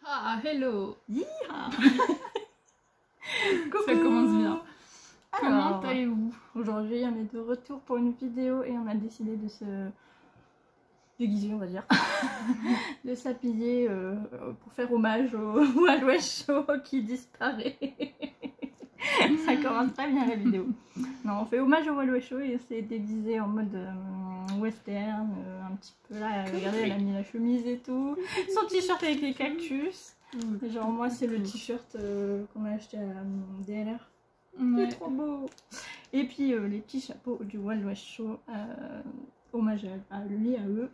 Ah, hello. Yeeha. Ça commence bien. Comment Alors, allez-vous? aujourd'hui, on est de retour pour une vidéo et on a décidé de se déguiser, on va dire, de s'habiller pour faire hommage au Wild West Show qui disparaît. Ça commence très bien la vidéo. Non, on fait hommage au Wild West Show et on s'est déguisé en mode western, un petit peu là. Regardez, elle a mis la chemise et tout, son t-shirt avec les cactus. Genre moi c'est le t-shirt qu'on a acheté à DLR. Ouais. C'est trop beau. Et puis les petits chapeaux du Wild West Show, hommage à lui, à eux.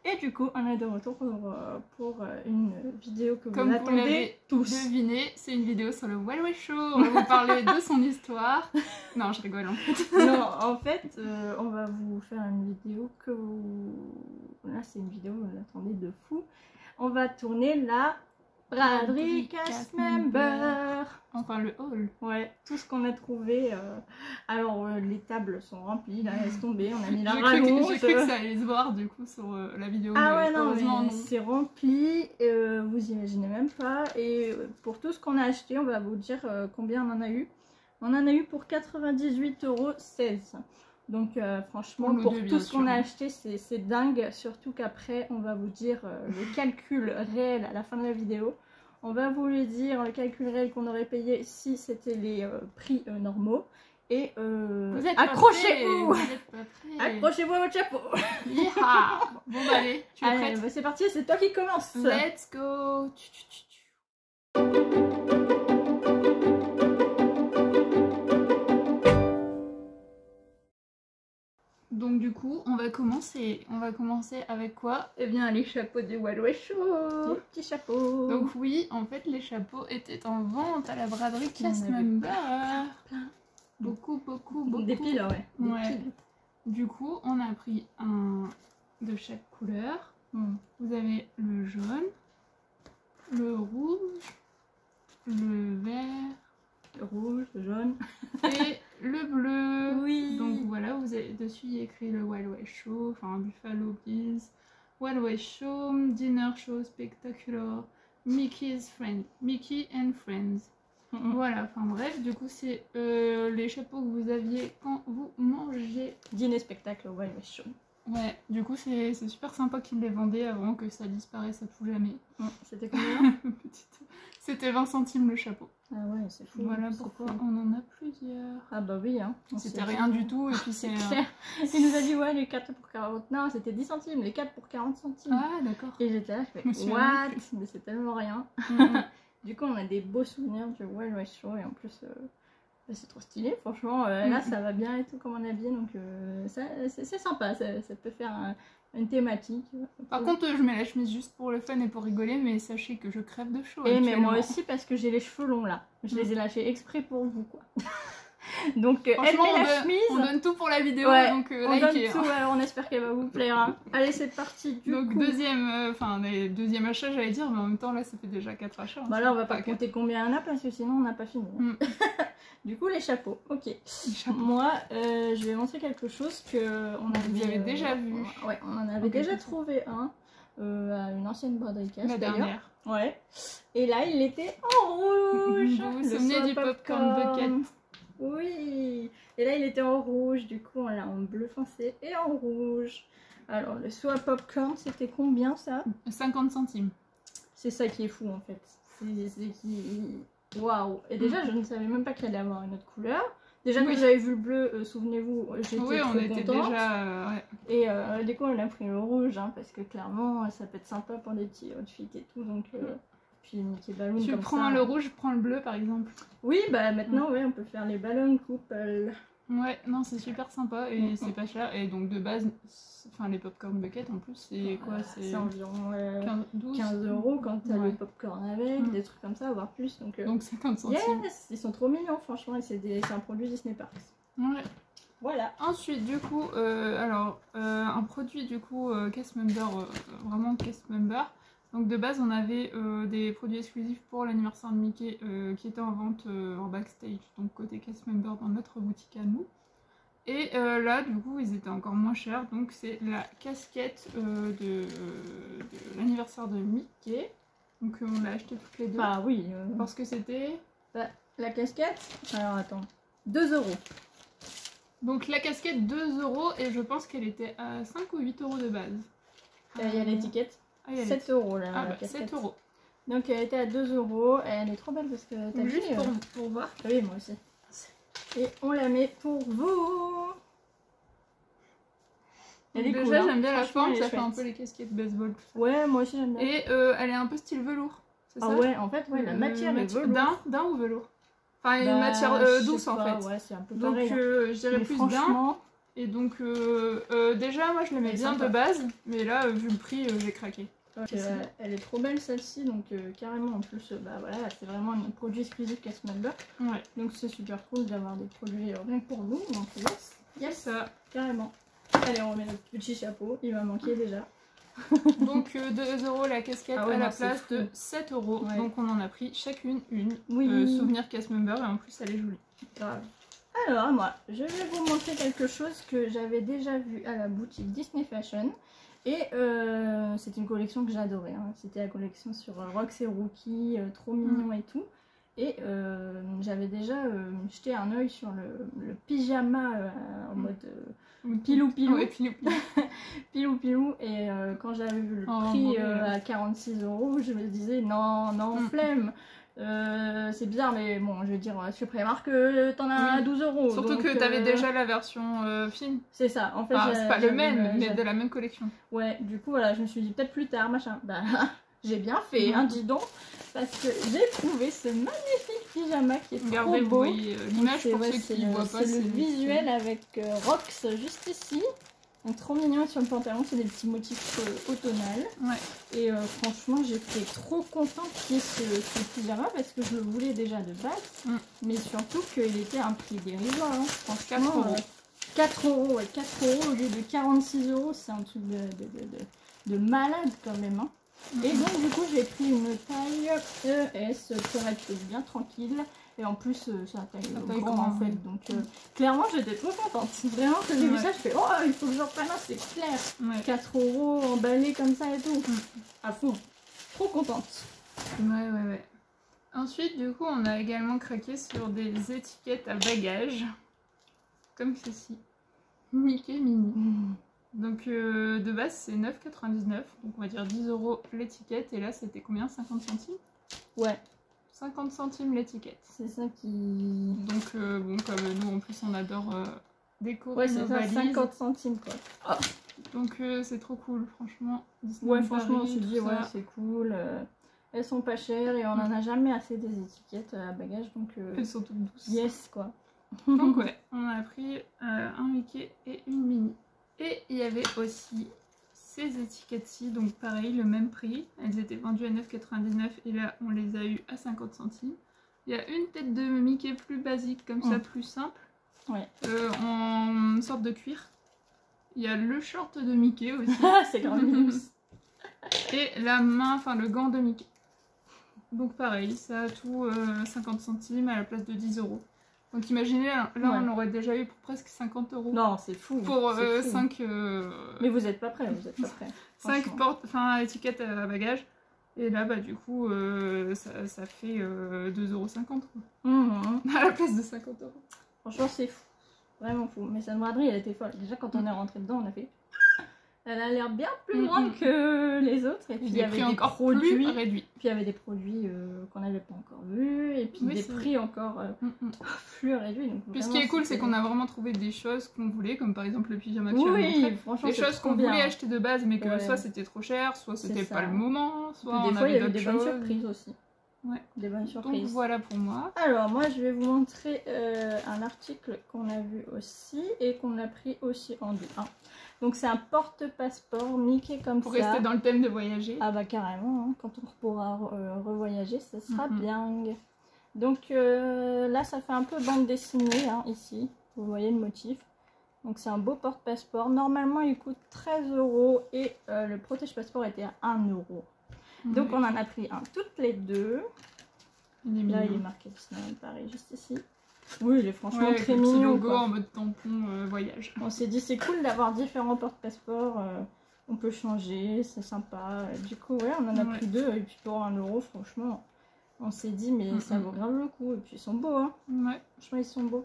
Et du coup on est de retour pour une vidéo que Comme vous vous attendez l'avez tous. deviné, c'est une vidéo sur le Wild West Show. On va vous parler de son histoire. Non, je rigole en fait. Non, en fait on va vous faire une vidéo que vous... Là c'est une vidéo, vous l'attendez de fou. On va tourner la braderie cast member. Enfin, le haul. Ouais, tout ce qu'on a trouvé. Alors, les tables sont remplies, là, laisse tomber. On a mis la J'ai rallonge. cru que ça allait se voir du coup sur la vidéo. Ah ouais, non, heureusement, mais non. c'est rempli. Vous imaginez même pas. Et pour tout ce qu'on a acheté, on va vous dire combien on en a eu. On en a eu pour 98,16 €. Donc, franchement, pour tout ce qu'on a acheté, c'est dingue. Surtout qu'après, on va vous dire le calcul réel à la fin de la vidéo. On va vous le dire, le calcul réel qu'on aurait payé si c'était les prix normaux. Et accrochez-vous! Accrochez-vous à votre chapeau! Yeeha. Bon bah allez, tu es prête? Bah, c'est parti, c'est toi qui commence! Let's go. Donc du coup, on va commencer avec quoi? Eh bien, les chapeaux du Wild West Show! Les petits chapeaux! Donc oui, en fait, les chapeaux étaient en vente à la braderie Cast Member. Plein. Beaucoup. Des piles, ouais. Des Ouais. piles. Du coup, on a pris un de chaque couleur. Vous avez le jaune, le rouge, le vert, Le rouge, le jaune. et le bleu. Oui. Donc voilà, vous avez dessus il y a écrit le Wild West Show, enfin Buffalo Bills, Wild West Show, Dinner Show Spectacular, Mickey's Friend, Mickey and Friends. Voilà, enfin bref, du coup c'est les chapeaux que vous aviez quand vous mangez. Dîner spectacle au Wild West Show. Ouais, du coup c'est super sympa qu'ils les vendaient avant que ça disparaisse à tout jamais. C'était combien? C'était 20 centimes le chapeau. Ah ouais, c'est fou. Voilà pourquoi on en a plusieurs. Ah bah oui, hein. C'était rien du tout et puis c'est... clair. Il nous a dit ouais les 4 pour 40... Non, c'était 10 centimes, les 4 pour 40 centimes. Ah d'accord. Et j'étais là, je fais what? Mais c'est tellement rien. Du coup on a des beaux souvenirs du Wild West Show et en plus c'est trop stylé franchement. Là ça va bien et tout comme on est habillé donc c'est sympa, ça peut faire une thématique. Par contre je mets la chemise juste pour le fun et pour rigoler, mais sachez que je crève de chaud. Et mais moi aussi parce que j'ai les cheveux longs là. Je les ai lâchés exprès pour vous quoi. Donc elle met la chemise. On donne tout pour la vidéo, ouais, donc on likez. donne tout, alors on espère qu'elle va vous plaire. Hein. Allez c'est parti du donc coup. deuxième achat j'allais dire, mais en même temps là ça fait déjà 4 achats. Hein, bah là on va pas compter combien il y en a parce que sinon on n'a pas fini. Du coup les chapeaux, ok. Moi je vais montrer quelque chose que on avait déjà vu. Ouais, on en avait déjà trouvé un à une ancienne braderie cast. La dernière. Ouais. Et là il était en rouge. Vous vous souvenez du popcorn bucket? Oui. Et là il était en rouge, du coup on l'a en bleu foncé et en rouge. Alors le soie popcorn c'était combien ça? 50 centimes. C'est ça qui est fou en fait. C'est qui... Waouh. Et déjà je ne savais même pas qu'il allait avoir une autre couleur. Déjà quand j'avais vu le bleu, souvenez-vous, j'étais trop contente. Déjà... Ouais. Et du coup on a pris le rouge hein, parce que clairement ça peut être sympa pour des petits outfits et tout. Donc puis Mickey Balloon tu comme prends ça. le rouge, je prends le bleu par exemple. Oui bah maintenant ouais, on peut faire les ballons couple. Ouais, non c'est super sympa et c'est pas cher. Et donc de base, enfin les popcorn bucket en plus c'est quoi? C'est environ 12 15 € quand t'as le popcorn avec, des trucs comme ça, voire plus. Donc 50 centimes. Yes, ils sont trop mignons franchement et c'est un produit Disney Parks. Ouais. Voilà. Ensuite du coup, un produit du coup cast member, vraiment cast member. Donc de base on avait des produits exclusifs pour l'anniversaire de Mickey qui étaient en vente en backstage, donc côté cast member dans notre boutique à nous. Et là du coup ils étaient encore moins chers, donc c'est la casquette de l'anniversaire de Mickey. Donc on l'a acheté toutes les deux. Bah oui. Parce que c'était... La casquette, alors attends, 2 €. Donc la casquette 2 € et je pense qu'elle était à 5 ou 8 € de base. Il y a l'étiquette. Ah, il y a 7 € la Ah bah, casquette. 7 €. Donc elle était à 2 € et elle est trop belle parce que t'as vu. Juste pour voir. Oui, moi aussi. Et on la met pour vous. Elle est Déjà cool, hein. j'aime bien la Franchement, forme, elle est ça fait un chouette. peu les casquettes baseball. Tout ça. Ouais, moi aussi j'aime bien. Et elle est un peu style velours. C'est Ah ça ouais, en fait, ouais, la matière est velours. Daim ou velours? Enfin, une Bah, matière je douce sais en pas, fait. Ouais, c'est un peu Donc pareil. je dirais Mais plus daim. franchement, Et donc déjà moi je l'aimais Elle est bien sympa. de base, mais là vu le prix j'ai craqué. elle est trop belle celle-ci, donc carrément en plus, bah voilà, c'est vraiment un produit exclusif Cast Member. Ouais. Donc c'est super cool d'avoir des produits rien que pour nous, donc yes, Ça. carrément. Allez, on remet notre petit chapeau, il va manquer déjà. Donc 2 € la casquette Ah ouais, à la non, c'est place fou. de 7 €. Ouais. Donc on en a pris chacune une. Oui. Souvenir Cast Member et en plus elle est jolie. Grave. Alors moi, je vais vous montrer quelque chose que j'avais déjà vu à la boutique Disney Fashion. Et c'est une collection que j'adorais. Hein. C'était la collection sur Rox et Rookie, trop mignon et tout. Et j'avais déjà jeté un œil sur le pyjama en mode pilou pilou. Ouais, pilou pilou. Pilou pilou. Et quand j'avais vu le prix à 46 €, je me disais non, flemme. C'est bien, mais bon, je veux dire, sur Primark, t'en as à 12 €. Surtout donc, que t'avais déjà la version film. C'est ça, en fait. Enfin, c'est pas le même, mais j'avais- de la même collection. Ouais, du coup, voilà, je me suis dit peut-être plus tard, machin. Bah, j'ai bien fait, hein, dis donc, parce que j'ai trouvé ce magnifique pyjama qui est Regardez, trop vous beau. voyez l'image pour Ouais, ceux qui ne voient pas. C'est le visuel avec Rox juste ici. Donc trop mignon sur le pantalon, c'est des petits motifs automnales. Ouais. Et franchement, j'étais trop contente qu'il y ait ce pyjama parce que je le voulais déjà de base. Mais surtout qu'il était un prix dérisoire. Hein. Franchement, 4 €. 4 € au lieu de 46 €, c'est un truc de malade quand même. Hein. Et donc du coup, j'ai pris une taille ES pour être bien tranquille. Et en plus, c'est la taille grand en fait. Donc clairement, j'étais trop contente. Vraiment, quand j'ai vu ça, je fais oh, il faut que j'en prenne un, c'est clair. 4 € emballé comme ça et tout. À fond. Trop contente. Ouais. Ensuite, du coup, on a également craqué sur des étiquettes à bagages. Comme ceci. Mickey Mini. Donc de base, c'est 9,99 €. Donc on va dire 10 € l'étiquette. Et là, c'était combien? 50 centimes? Ouais. 50 centimes l'étiquette. C'est ça qui... Donc bon, comme nous en plus on adore décorer ouais, c'est nos ça, valises. 50 centimes quoi. Oh. Donc c'est trop cool, franchement. Disney Ouais, Paris, franchement, on se dit, tout ouais, ça. c'est cool. Elles sont pas chères et on en a jamais assez des étiquettes à bagages. Donc, Elles sont toutes douces. yes quoi. Donc ouais, on a pris un Mickey et une Minnie. Et il y avait aussi ces étiquettes-ci, donc pareil, le même prix. Elles étaient vendues à 9,99 € et là on les a eues à 50 centimes. Il y a une tête de Mickey plus basique, comme ça, plus simple, ouais. En sorte de cuir. Il y a le short de Mickey aussi. C'est grave mignon. Et la main, enfin le gant de Mickey. Donc pareil, ça a tout 50 centimes à la place de 10 €. Donc imaginez, là on aurait déjà eu pour presque 50 €. Non, c'est fou. Pour fou. 5... Mais vous êtes pas prêts, vous êtes pas prêts. 5 portes, enfin étiquettes à bagages. Et là, bah du coup, ça fait 2,50 € quoi. À la place de 50 €. Franchement, c'est fou. Vraiment fou. Mais sa braderie, elle était folle. Déjà, quand on est rentré dedans, on a fait... Elle a l'air bien plus grande que les autres. Et puis, il y avait des produits réduits. Puis, il y avait des produits qu'on n'avait pas encore vus. Et puis, des prix encore plus réduits. Donc, puis, ce qui est cool, c'est qu'on a vraiment trouvé des choses qu'on voulait, comme par exemple le pyjama que tu as montré. Franchement, des choses qu'on voulait acheter de base, mais que soit c'était trop cher, soit c'était pas le moment, soit puis, on avait d'autres choses. Des bonnes surprises aussi. Ouais. Des bonnes surprises. Donc voilà pour moi. Alors moi je vais vous montrer un article qu'on a vu aussi et qu'on a pris aussi en D1. Donc c'est un porte-passeport Mickey comme pour ça. Pour rester dans le thème de voyager. Ah bah carrément, hein. Quand on pourra revoyager, ça sera bien. Donc là ça fait un peu bande dessinée hein, ici. Vous voyez le motif. Donc c'est un beau porte-passeport. Normalement il coûte 13 € et le protège-passeport était à 1 €. Donc on en a pris un toutes les deux. Là il est marqué Disney Paris juste ici. Oui, il est franchement très mignon. Logo en mode tampon voyage. On s'est dit c'est cool d'avoir différents porte-passeports On peut changer, c'est sympa. Du coup, ouais, on en a pris 2. Et puis pour 1 euro, franchement, on s'est dit, mais ça vaut grave le coup. Et puis ils sont beaux, hein. Ouais. Franchement, ils sont beaux.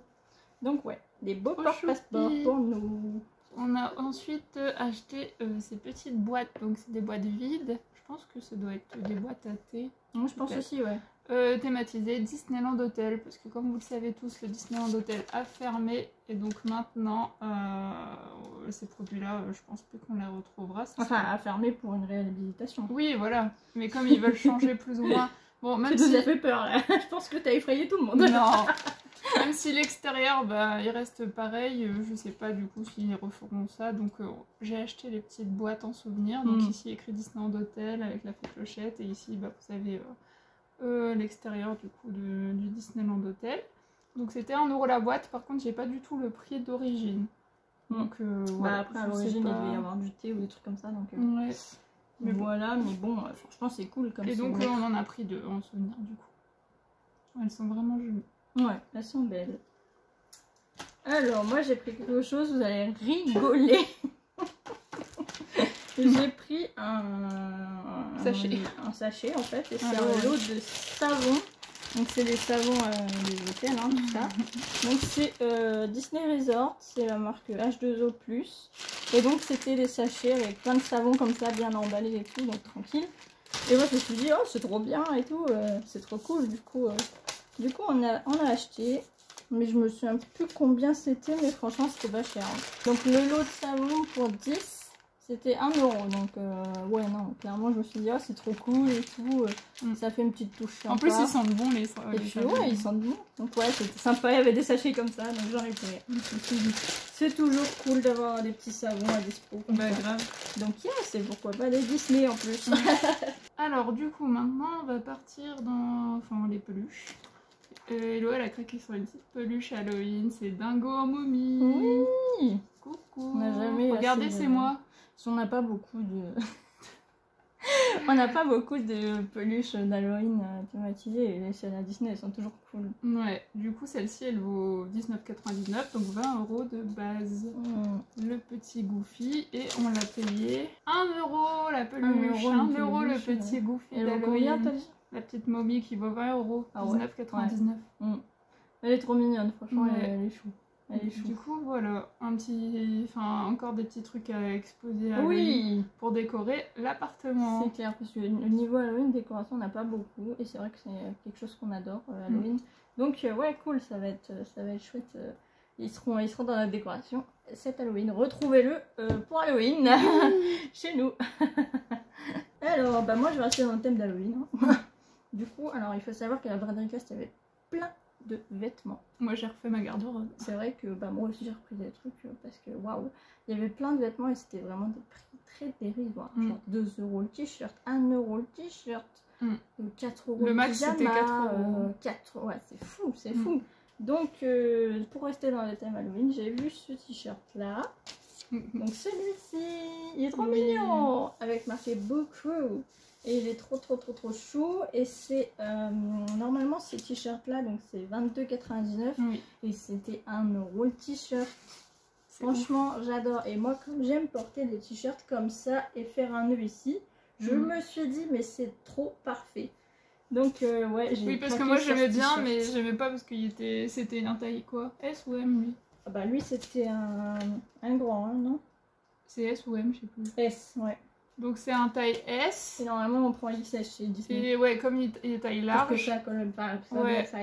Donc, ouais, des beaux porte-passeports pour nous. On a ensuite acheté ces petites boîtes. Donc, c'est des boîtes vides. Je pense que ça doit être des boîtes à thé. Moi, je pense aussi, ouais. Thématisées Disneyland Hotel. Parce que, comme vous le savez tous, le Disneyland Hotel a fermé. Et donc, maintenant, ces produits-là, je pense plus qu'on les retrouvera. Enfin, a fermé pour une réhabilitation. Oui, voilà. Mais comme ils veulent changer plus ou moins. Bon, même ça si. nous a fait peur, là. Je pense que t'as effrayé tout le monde. Non. Même si l'extérieur, bah, il reste pareil, je sais pas du coup s'ils referont ça. Donc j'ai acheté les petites boîtes en souvenir. Donc ici écrit Disneyland Hotel avec la fée clochette. Et ici, bah, vous avez l'extérieur du coup du Disneyland Hotel. Donc c'était 1 euro la boîte. Par contre, j'ai pas du tout le prix d'origine. Donc voilà, après à l'origine, il devait y avoir du thé ou des trucs comme ça. Donc, ouais. Mais voilà, mais bon, franchement, c'est cool comme ça. Et donc on en a pris 2 en souvenir du coup. Elles sont vraiment jolies. Ouais, elles sont belles. Alors, moi j'ai pris quelque chose, vous allez rigoler. J'ai pris un sachet en fait, et c'est un lot de savon. Donc c'est les savons des hôtels, hein, tout ça. Donc c'est Disney Resort, c'est la marque H2O+. Et donc c'était des sachets avec plein de savons comme ça, bien emballés et tout, donc tranquille. Et moi je me suis dit, oh c'est trop bien et tout, c'est trop cool. Du coup on a acheté, mais je me souviens plus combien c'était, mais franchement c'était pas cher. Hein. Donc le lot de savon pour 10, c'était 1 euro. Donc ouais non, clairement je me suis dit, oh c'est trop cool et tout, ça fait une petite touche sympa. En plus ils sentent bon les puis ouais, ils sentent bon. Donc ouais, c'était sympa, il y avait des sachets comme ça, donc j'en ai pris. C'est toujours cool d'avoir des petits savons à dispo. Bah grave. Donc c'est pourquoi pas des Disney en plus. Alors du coup maintenant on va partir dans les peluches. Hello, elle a craqué sur une petite peluche Halloween, c'est Dingo en momie. Oui. Coucou. On n'a jamais. Regardez, c'est moi. On n'a pas beaucoup de. On n'a pas beaucoup de peluches d'Halloween thématisées, et celles à Disney elles sont toujours cool. Ouais, du coup celle-ci elle vaut 19,99, donc 20 € de base. Le petit Goofy, et on l'a payé 1 euro la peluche, 1 euro le petit Goofy d'Halloween. La petite momie qui vaut 20 €, 19,99. Ouais. Elle est trop mignonne, franchement, elle est chou. Du coup, voilà, encore des petits trucs à exposer pour décorer l'appartement. C'est clair, parce que le niveau Halloween, décoration, on n'a pas beaucoup, et c'est vrai que c'est quelque chose qu'on adore, Halloween. Donc, ouais, cool, ça va être chouette. Ils seront dans la décoration cet Halloween. Retrouvez-le pour Halloween chez nous. Alors, bah moi, je vais rester dans le thème d'Halloween. Du coup, alors il faut savoir qu'à la braderie Cast, il y avait plein de vêtements. Moi j'ai refait ma garde-robe. C'est vrai que moi aussi j'ai repris des trucs parce que waouh, il y avait plein de vêtements et c'était vraiment des prix très dérisoires. Genre 2 € le t-shirt, 1 € le t-shirt, 4 € le max c'était 4 €. Ouais, c'est fou, c'est fou. Donc pour rester dans le thème Halloween, j'ai vu ce t-shirt là. Donc celui-ci, il est trop mignon, avec marqué Book Crew. Et il est trop chou. Et c'est normalement ces t-shirts là, donc c'est 22,99 et c'était 1 € le t-shirt. Franchement j'adore, et moi comme j'aime porter des t-shirts comme ça et faire un nœud ici, je me suis dit mais c'est trop parfait. Donc ouais, j'ai parce que moi j'aimais bien, mais j'aimais pas parce que c'était un taille quoi, S ou M lui? Ah bah lui c'était un grand, hein, non? C'est S ou M, je sais plus. S, ouais. Donc c'est un taille S. Et normalement on prend XS chez Disney. Et ouais, comme il est taille large. Parce que ça quand même pas.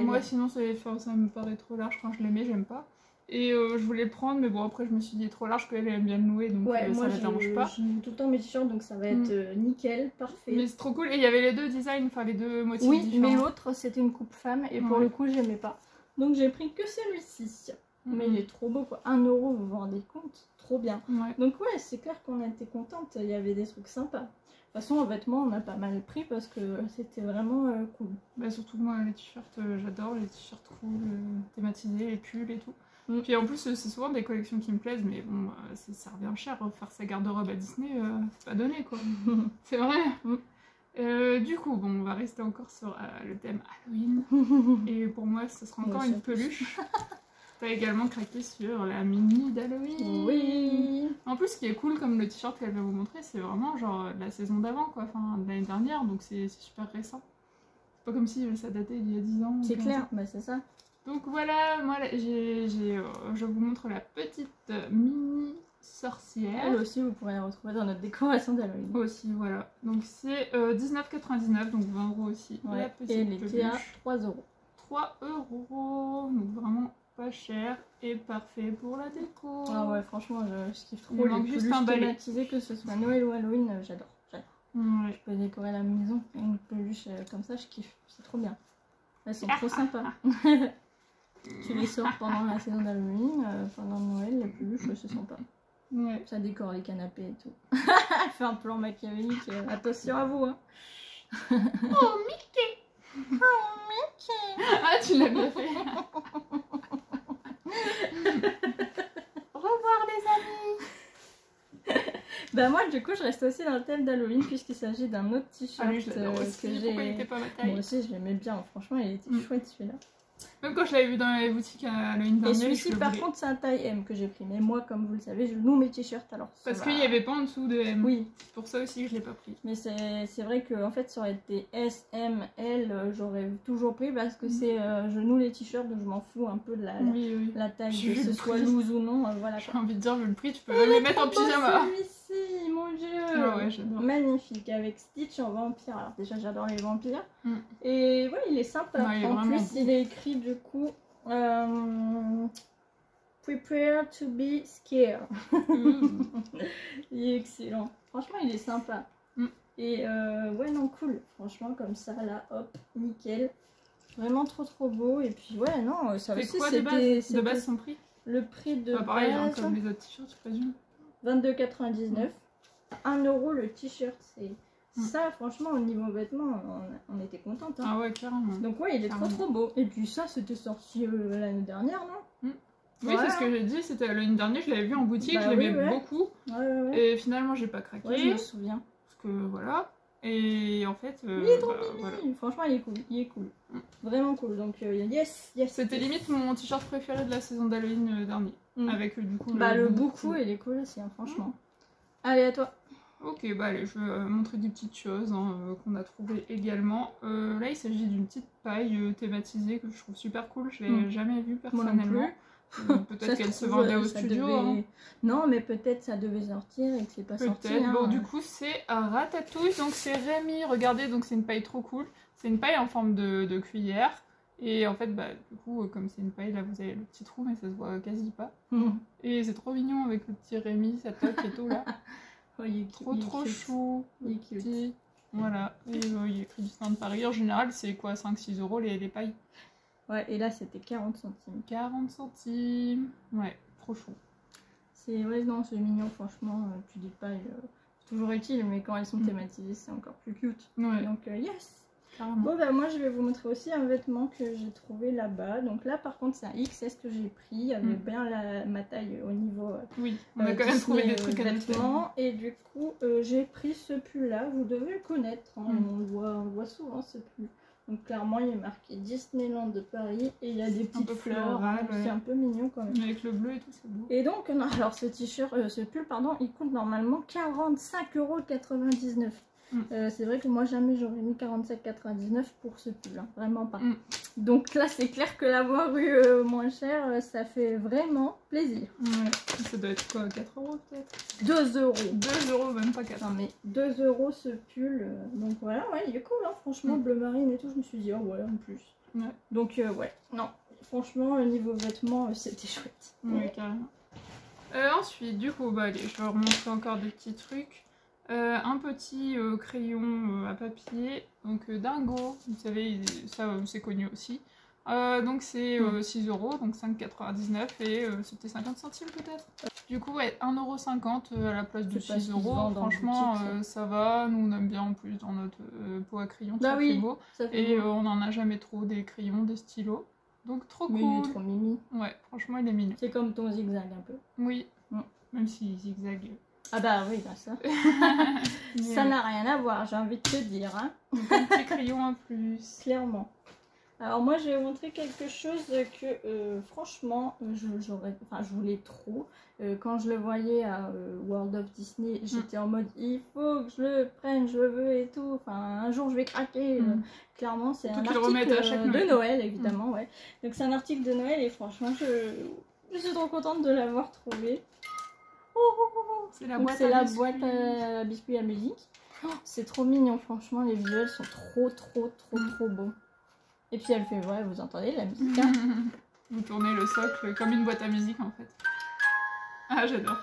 Moi sinon ça me paraît trop large quand je l'aimais, j'aime pas. Et je voulais le prendre, mais bon après je me suis dit trop large, qu'elle aime bien le nouer, donc ça la dérange pas. Je noue tout le temps mes t-shirts, donc ça va être nickel, parfait. Mais c'est trop cool, et il y avait les deux designs, les deux motifs différents. Oui, mais l'autre c'était une coupe femme, et pour le coup j'aimais pas. Donc j'ai pris que celui-ci. Mais il est trop beau quoi, 1 €, vous vous rendez compte? Trop bien. Donc ouais, c'est clair qu'on a été contente, il y avait des trucs sympas. De toute façon, en vêtements, on a pas mal pris parce que c'était vraiment cool. Bah surtout moi, les t-shirts, j'adore les t-shirts cool, thématisés, les pulls et tout. Puis en plus, c'est souvent des collections qui me plaisent, mais bon, ça revient cher, faire sa garde-robe à Disney, c'est pas donné quoi. C'est vrai. Du coup, bon, on va rester encore sur le thème Halloween. Et pour moi, ce sera encore une peluche. T'as également craqué sur la mini d'Halloween. Oui. En plus, ce qui est cool, comme le t-shirt qu'elle va vous montrer, c'est vraiment genre de la saison d'avant, quoi. Enfin, de l'année dernière, donc c'est super récent. C'est pas comme si ça datait il y a 10 ans. C'est clair, bah c'est ça. Donc voilà, moi, je vous montre la petite mini sorcière. Elle aussi, vous pourrez la retrouver dans notre décoration d'Halloween. Aussi, voilà. Donc c'est 19,99 €, donc 20 € aussi. Ouais. La petite Et elle était à peluche. 3 euros. 3 €, donc vraiment pas cher et parfait pour la déco. Ah ouais, franchement, je kiffe trop Il les manque juste peluches un balai. thématisées, que ce soit Noël ou Halloween, j'adore. Ouais. Je peux décorer la maison, une peluche comme ça, je kiffe, c'est trop bien. Elles sont trop sympas. Tu les sors pendant la saison d'Halloween, pendant Noël, les peluches, c'est sympa. Ouais. Ça décore les canapés et tout. Elle fait un plan machiavélique, attention à vous. Hein. Oh Mickey! Oh Mickey! Ah, tu l'as bien fait. Au revoir les amis. Bah moi du coup je reste aussi dans le thème d'Halloween puisqu'il s'agit d'un autre t-shirt Ah oui, je l'adore aussi. que Pourquoi il était j'ai. pas ma taille? Moi aussi je l'aimais bien, franchement il était chouette celui-là. Même quand je l'avais vu dans les boutiques à Halloween Et dernier, celui-ci je le par voulais. contre c'est un taille M que j'ai pris, mais moi comme vous le savez je noue mes t-shirts alors. Parce ça qu'il va. n'y avait pas en dessous de M. Oui, C'est pour ça aussi que je l'ai pas pris. mais c'est vrai que en fait ça aurait été S, M, L, j'aurais toujours pris parce que c'est je noue les t-shirts donc je m'en fous un peu de Oui. la taille, J'ai que vu ce le soit prix. loose ou non, voilà. J'ai envie de dire, vu le prix, tu peux même les mettre en pyjama. Celui-ci, mon dieu! Ah ouais, j'adore. Magnifique, avec Stitch en vampire. Alors, déjà, j'adore les vampires. Mm. Et ouais, il est sympa. Ouais, il est en vraiment plus, beau. il est écrit du coup Prepare to be scared. Il est excellent. Franchement, il est sympa. Mm. Et ouais, non, cool. Franchement, comme ça, là, hop, nickel. Vraiment trop beau. Et puis, ouais, non, ça C'est aussi, quoi de base? De base, son prix? le prix de Pas pareil, hein, base. comme les autres t-shirts, je présume. 22,99. 1 € le t-shirt, c'est ça, franchement, au niveau vêtements, on était contente. Hein. Ah ouais, carrément. Donc, ouais, il est trop beau. Et puis, ça, c'était sorti l'année dernière, non? Oui, Voilà. c'est ce que j'ai dit, c'était l'année dernière, je l'avais vu en boutique, Bah je oui, l'aimais ouais. beaucoup. Ouais. Et finalement, j'ai pas craqué. Ouais, je me souviens. Parce que voilà. Et en fait, Il est trop mignon. voilà. Franchement, il est cool. Vraiment cool. Donc, yes. C'était limite mon t-shirt préféré de la saison d'Halloween dernier. Avec du coup le beaucoup, il est cool aussi, hein, franchement. Allez, à toi. Ok, bah allez, je vais montrer des petites choses qu'on a trouvées également. Là, il s'agit d'une petite paille thématisée que je trouve super cool. Je l'ai jamais vue personnellement. Peut-être qu'elle se vendait au studio. Hein. Non, mais peut-être ça devait sortir et que c'est pas sorti. Peut-être. Hein. Bon, du coup, c'est un ratatouille. Donc, c'est Rémi. Regardez, donc c'est une paille trop cool. C'est une paille en forme de cuillère. Et en fait, bah, du coup, comme c'est une paille, là, vous avez le petit trou, mais ça se voit quasi pas. Et c'est trop mignon avec le petit Rémi, sa toque et tout, là. Oh, il est Trop chou. Il est cute. Petit. Voilà. Et il est écrit du stand de Paris. En général, c'est quoi, 5-6 € les pailles? Ouais, et là, c'était 40 centimes. 40 centimes. Ouais, trop chou. Ouais, non, c'est mignon, franchement. Puis des pailles, c'est toujours utile, mais quand elles sont thématisées, c'est encore plus cute. Ouais. Donc, yes! Carrément. Bon, bah, moi, je vais vous montrer aussi un vêtement que j'ai trouvé là-bas. Donc là, par contre, c'est un XS que j'ai pris. Il y avait bien ma taille au niveau. Oui, on a quand même trouvé Disney, des trucs à vêtements. Et du coup, j'ai pris ce pull-là. Vous devez le connaître. Hein. On le voit souvent, ce pull. Donc clairement, il est marqué Disneyland de Paris. Et il y a des petites fleurs. Floral, C'est un peu mignon quand même. avec le bleu et tout, c'est beau. Et donc, non, alors ce t-shirt, ce pull, pardon, il coûte normalement 45,99 €. C'est vrai que moi jamais j'aurais mis 47,99 € pour ce pull, hein, vraiment pas. Donc là c'est clair que l'avoir eu moins cher, ça fait vraiment plaisir. Ouais, ça doit être quoi, 4 € peut-être? 2 €. 2 €, même pas 4. Non mais 2 € ce pull, donc voilà, ouais, il est cool, hein, franchement, bleu marine et tout, je me suis dit, oh ouais, en plus. Ouais. Donc ouais, non, franchement, niveau vêtements, c'était chouette. Ouais, carrément. Ensuite, du coup, bah allez, je vais remontrer encore des petits trucs. Un petit crayon à papier, donc Dingo, vous savez, ça c'est connu aussi. Donc c'est 6 €, donc 5,99 € et c'était 50 centimes peut-être. Du coup, ouais, 1,50 € à la place de 6 €. Franchement, ça va, nous on aime bien en plus dans notre pot à crayons, bah oui, beau. Ça fait Et beau. on en a jamais trop des crayons, des stylos. Donc trop Mais cool. il est trop mimi. Ouais, franchement il est mignon. C'est comme ton zigzag un peu. Oui, même s'il zigzague. Ah bah oui, bah ça. Ça n'a rien à voir, j'ai envie de te dire. Hein. Donc, un petit crayon en plus. Clairement. Alors moi, je vais montrer quelque chose que franchement, je voulais trop. Quand je le voyais à World of Disney, j'étais en mode il faut que je le prenne, je le veux et tout. Enfin, un jour je vais craquer. Clairement, c'est un article de Noël, évidemment. Ouais. Donc c'est un article de Noël et franchement, je suis trop contente de l'avoir trouvé. C'est la boîte à biscuits à musique. Oh, c'est trop mignon, franchement, les visuels sont trop beaux. Et puis elle fait, ouais, vous entendez la musique hein. Vous tournez le socle comme une boîte à musique en fait. Ah, j'adore.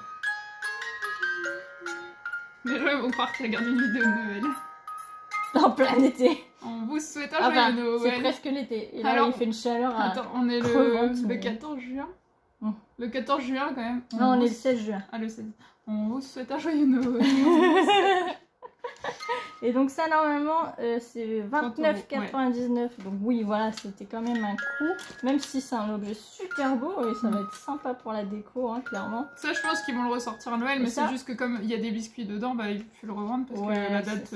Les gens vont croire qu'il regarde une vidéo de Noël. En plein été. On vous souhaite un joyeux Noël. C'est presque l'été. Et là, alors, il fait une chaleur. Attends, on est le 14 juin. Le 14 juin quand même. Non, on est le 16 juin. Ah, le 16. On vous souhaite un joyeux Noël. Et donc ça normalement c'est 29,99 ouais. Donc oui voilà, c'était quand même un coup. Même si c'est un objet super beau et ça va être sympa pour la déco hein, clairement. Ça je pense qu'ils vont le ressortir à Noël, mais c'est juste que comme il y a des biscuits dedans, bah il faut le revendre parce que la date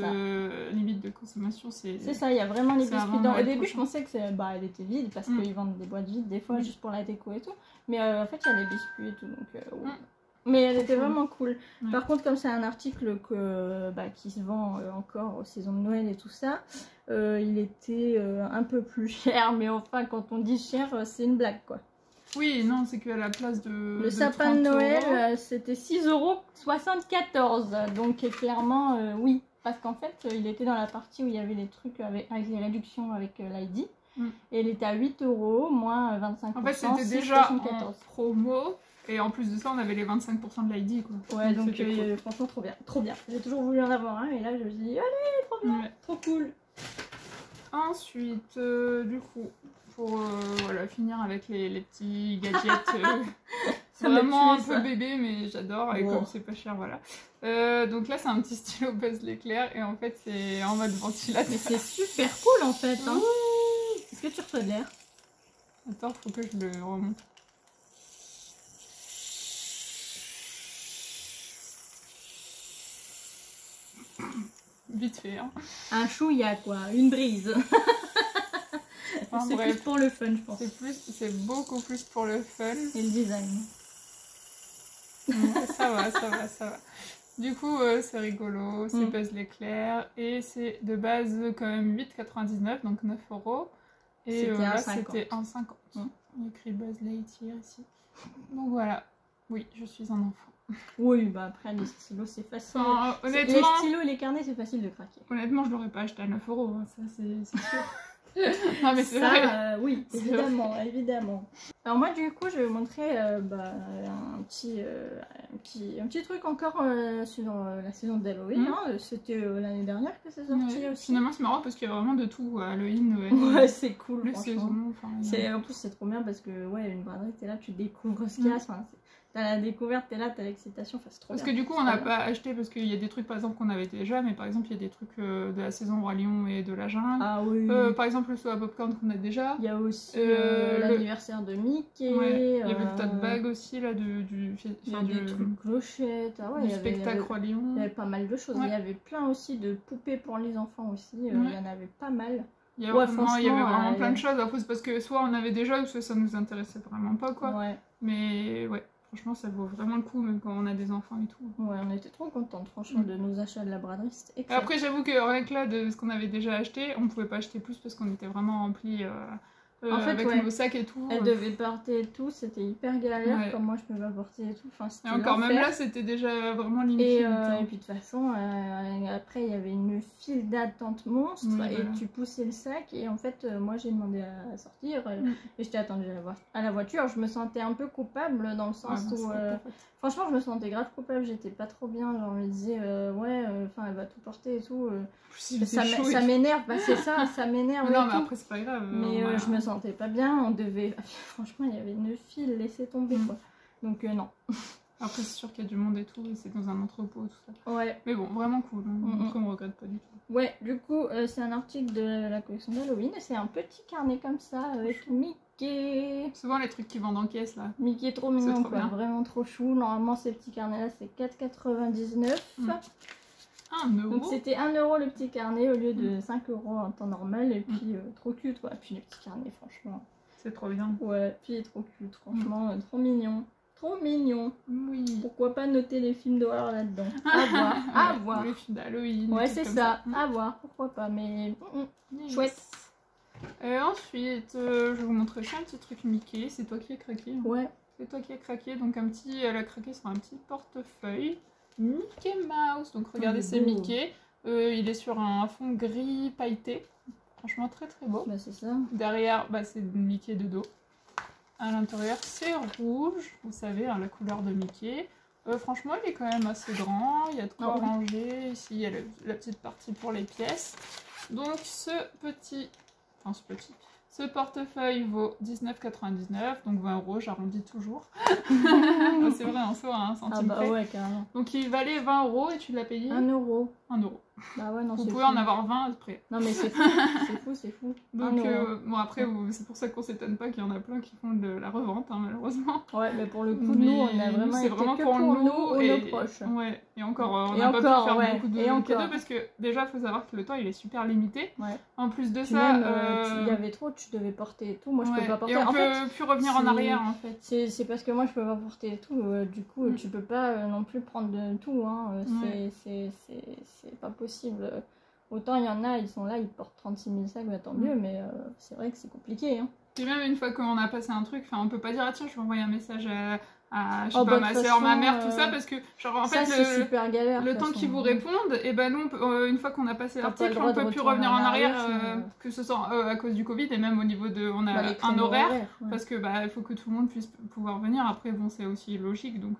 limite de consommation c'est... C'est ça, il y a vraiment les biscuits dedans. Au début je pensais que elle était vide parce qu'ils vendent des boîtes vides des fois juste pour la déco et tout. Mais en fait il y a les biscuits et tout donc... Mais elle était vraiment cool. Par contre, comme c'est un article qui se vend encore aux saisons de Noël et tout ça, il était un peu plus cher. Mais enfin, quand on dit cher, c'est une blague quoi. Oui, non, c'est qu'à la place de... Le sapin de Noël, c'était 6,74 €. Donc clairement, oui. Parce qu'en fait, il était dans la partie où il y avait les trucs avec les réductions avec l'ID. Et il était à 8 € moins 25%. En fait, c'était déjà en promo. Et en plus de ça, on avait les 25% de l'ID quoi. Ouais, donc cool. Franchement, trop bien. Trop bien. J'ai toujours voulu en avoir un et là, je me dis, allez, trop bien, trop cool. Ensuite, du coup, pour voilà, finir avec les petits gadgets, vraiment un peu bébé, mais j'adore. Et comme c'est pas cher, voilà. Donc là, c'est un petit stylo Buzz l'éclair et en fait, c'est en mode ventilateur. Mais c'est super cool en fait. Hein. Est-ce que tu reçois de l'air? Attends, faut que je le remonte. Vite fait, hein. Un chouïa quoi, une brise. Enfin, c'est plus pour le fun, je pense. C'est beaucoup plus pour le fun. Et le design. Ça va. Du coup, c'est rigolo, c'est Buzz l'éclair et c'est de base quand même 8,99 donc 9 €. Et là, c'était 1,50. Il y a écrit Buzz Lightyear ici. Donc voilà, oui, je suis un enfant. Oui, bah après les stylos c'est facile. Enfin, honnêtement, les stylos et les carnets c'est facile de craquer. Honnêtement, je l'aurais pas acheté à 9 €, hein, ça c'est sûr. Non mais c'est vrai. Oui, évidemment. Alors moi du coup je vais vous montrer un petit truc encore sur la saison d'Halloween. C'était l'année dernière que c'est sorti aussi. Finalement c'est marrant parce qu'il y a vraiment de tout, Halloween, Noël. Ouais, c'est cool. Les saisons. En plus c'est trop bien parce que une braderie t'es là, tu découvres ce qu'il y a. T'as la découverte, t'es là, t'as l'excitation, c'est trop bien. Parce que du coup on n'a pas acheté parce qu'il y a des trucs par exemple qu'on avait déjà, mais par exemple il y a des trucs de la saison Roi Lion et de la jungle. Ah oui. Par exemple le saut à popcorn qu'on a déjà. Il y a aussi l'anniversaire de Mickey. Ouais, il y avait le tote bag aussi là des trucs clochettes. Ah ouais, du spectacle Roi Lion. Il y avait pas mal de choses. Il y avait plein aussi de poupées pour les enfants aussi. Il y en avait pas mal. Il y avait vraiment plein de choses. Après c'est parce que soit on avait déjà ou soit ça nous intéressait vraiment pas quoi. Ouais. Mais ouais. Franchement, ça vaut vraiment le coup, même quand on a des enfants et tout. Ouais, on était trop contentes, franchement, de nos achats de la braderie. C'était excellent. Après, j'avoue que rien que là, de ce qu'on avait déjà acheté, on pouvait pas acheter plus parce qu'on était vraiment remplis en fait, avec nos sacs et tout. Elle devait porter et tout, c'était hyper galère, comme moi je peux pas porter et tout. Enfin, et encore même là, c'était déjà vraiment limité. Et puis de toute façon, après, il y avait une file d'attente monstre et tu poussais le sac. Et en fait, moi j'ai demandé à sortir et je t'ai attendu à la voiture. Je me sentais un peu coupable dans le sens où... franchement, je me sentais grave coupable, j'étais pas trop bien. Genre, je me disais, elle va tout porter et tout. Ça m'énerve, c'est ça m'énerve. Non, mais après, c'est pas grave. Mais je me sentais pas bien, on devait. Franchement, il y avait une file, laissez tomber quoi. Donc, non. Après, c'est sûr qu'il y a du monde et tout, et c'est dans un entrepôt, tout ça. Ouais. Mais bon, vraiment cool. Après, on regrette pas du tout. Ouais, du coup, c'est un article de la collection d'Halloween, c'est un petit carnet comme ça avec Mickey. Souvent les trucs qui vendent en caisse là. Mickey trop mignon quoi, vraiment trop chou. Normalement ces petits carnets là c'est 4,99. 1 euro. Donc c'était 1 euro le petit carnet au lieu de 5 euros en temps normal. Et puis trop cute, quoi. Puis le petit carnet, franchement. C'est trop bien. Ouais, puis il est trop cute, franchement, trop mignon. Trop mignon. Oui. Pourquoi pas noter les films d'horreur là-dedans? À voir, à voir. Les films d'Halloween. Ouais, c'est ça. À voir, pourquoi pas. Mais Yes. chouette. Ensuite, je vais vous montrer aussi un petit truc Mickey. C'est toi qui as craqué. Hein. Ouais. C'est toi qui as craqué. Donc un petit, elle a craqué sur un petit portefeuille Mickey Mouse. Donc regardez, c'est beau. Mickey. Il est sur un fond gris pailleté. Franchement très très beau. Bah c'est ça. Derrière, bah, c'est Mickey de dos. À l'intérieur, c'est rouge. Vous savez, hein, la couleur de Mickey. Franchement, il est quand même assez grand. Il y a de quoi ranger. Ici, il y a la petite partie pour les pièces. Donc ce portefeuille vaut 19,99, donc 20 euros, j'arrondis toujours. C'est vrai, en soi, un centime près. Ouais, carrément. Donc il valait 20 euros et tu l'as payé 1 euro. 1 euro. Bah ouais, non, Vous c'est pouvez fou. en avoir 20 après. Non mais c'est fou, c'est fou. Donc bon, après, c'est pour ça qu'on s'étonne pas qu'il y en a plein qui font de la revente, hein, malheureusement. Ouais, mais pour le coup, nous, on a vraiment c'est été vraiment que pour nous ou et nos proches. Ouais, et encore, on Et n'a pas pu encore, faire ouais, beaucoup de et encore. cadeaux parce que déjà, il faut savoir que le temps, il est super limité. Ouais. En plus de Puis ça... même, il y avait trop, tu devais porter et tout. Moi, je peux pas porter. Et on en peut fait, plus revenir en arrière, en fait. c'est parce que moi, je peux pas porter et tout. Du coup, tu peux pas non plus prendre de tout. Hein. C'est pas possible. Autant il y en a, ils sont là, ils portent 36 000 sacs, bah, tant mieux, mais c'est vrai que c'est compliqué. Hein. Et même une fois qu'on a passé un truc, on peut pas dire, ah tiens, je vais envoyer un message à je sais Oh, pas, bah, ma de toute soeur, ma façon, mère, tout ça, parce que, genre, en ça, fait, c'est super galère. le temps qu'ils vous répondent, et ben nous, une fois qu'on a passé l'article, on peut plus revenir en arrière, que ce soit à cause du Covid, et même au niveau de, on a un horaire, parce que bah il faut que tout le monde puisse pouvoir venir. Après, bon, c'est aussi logique, donc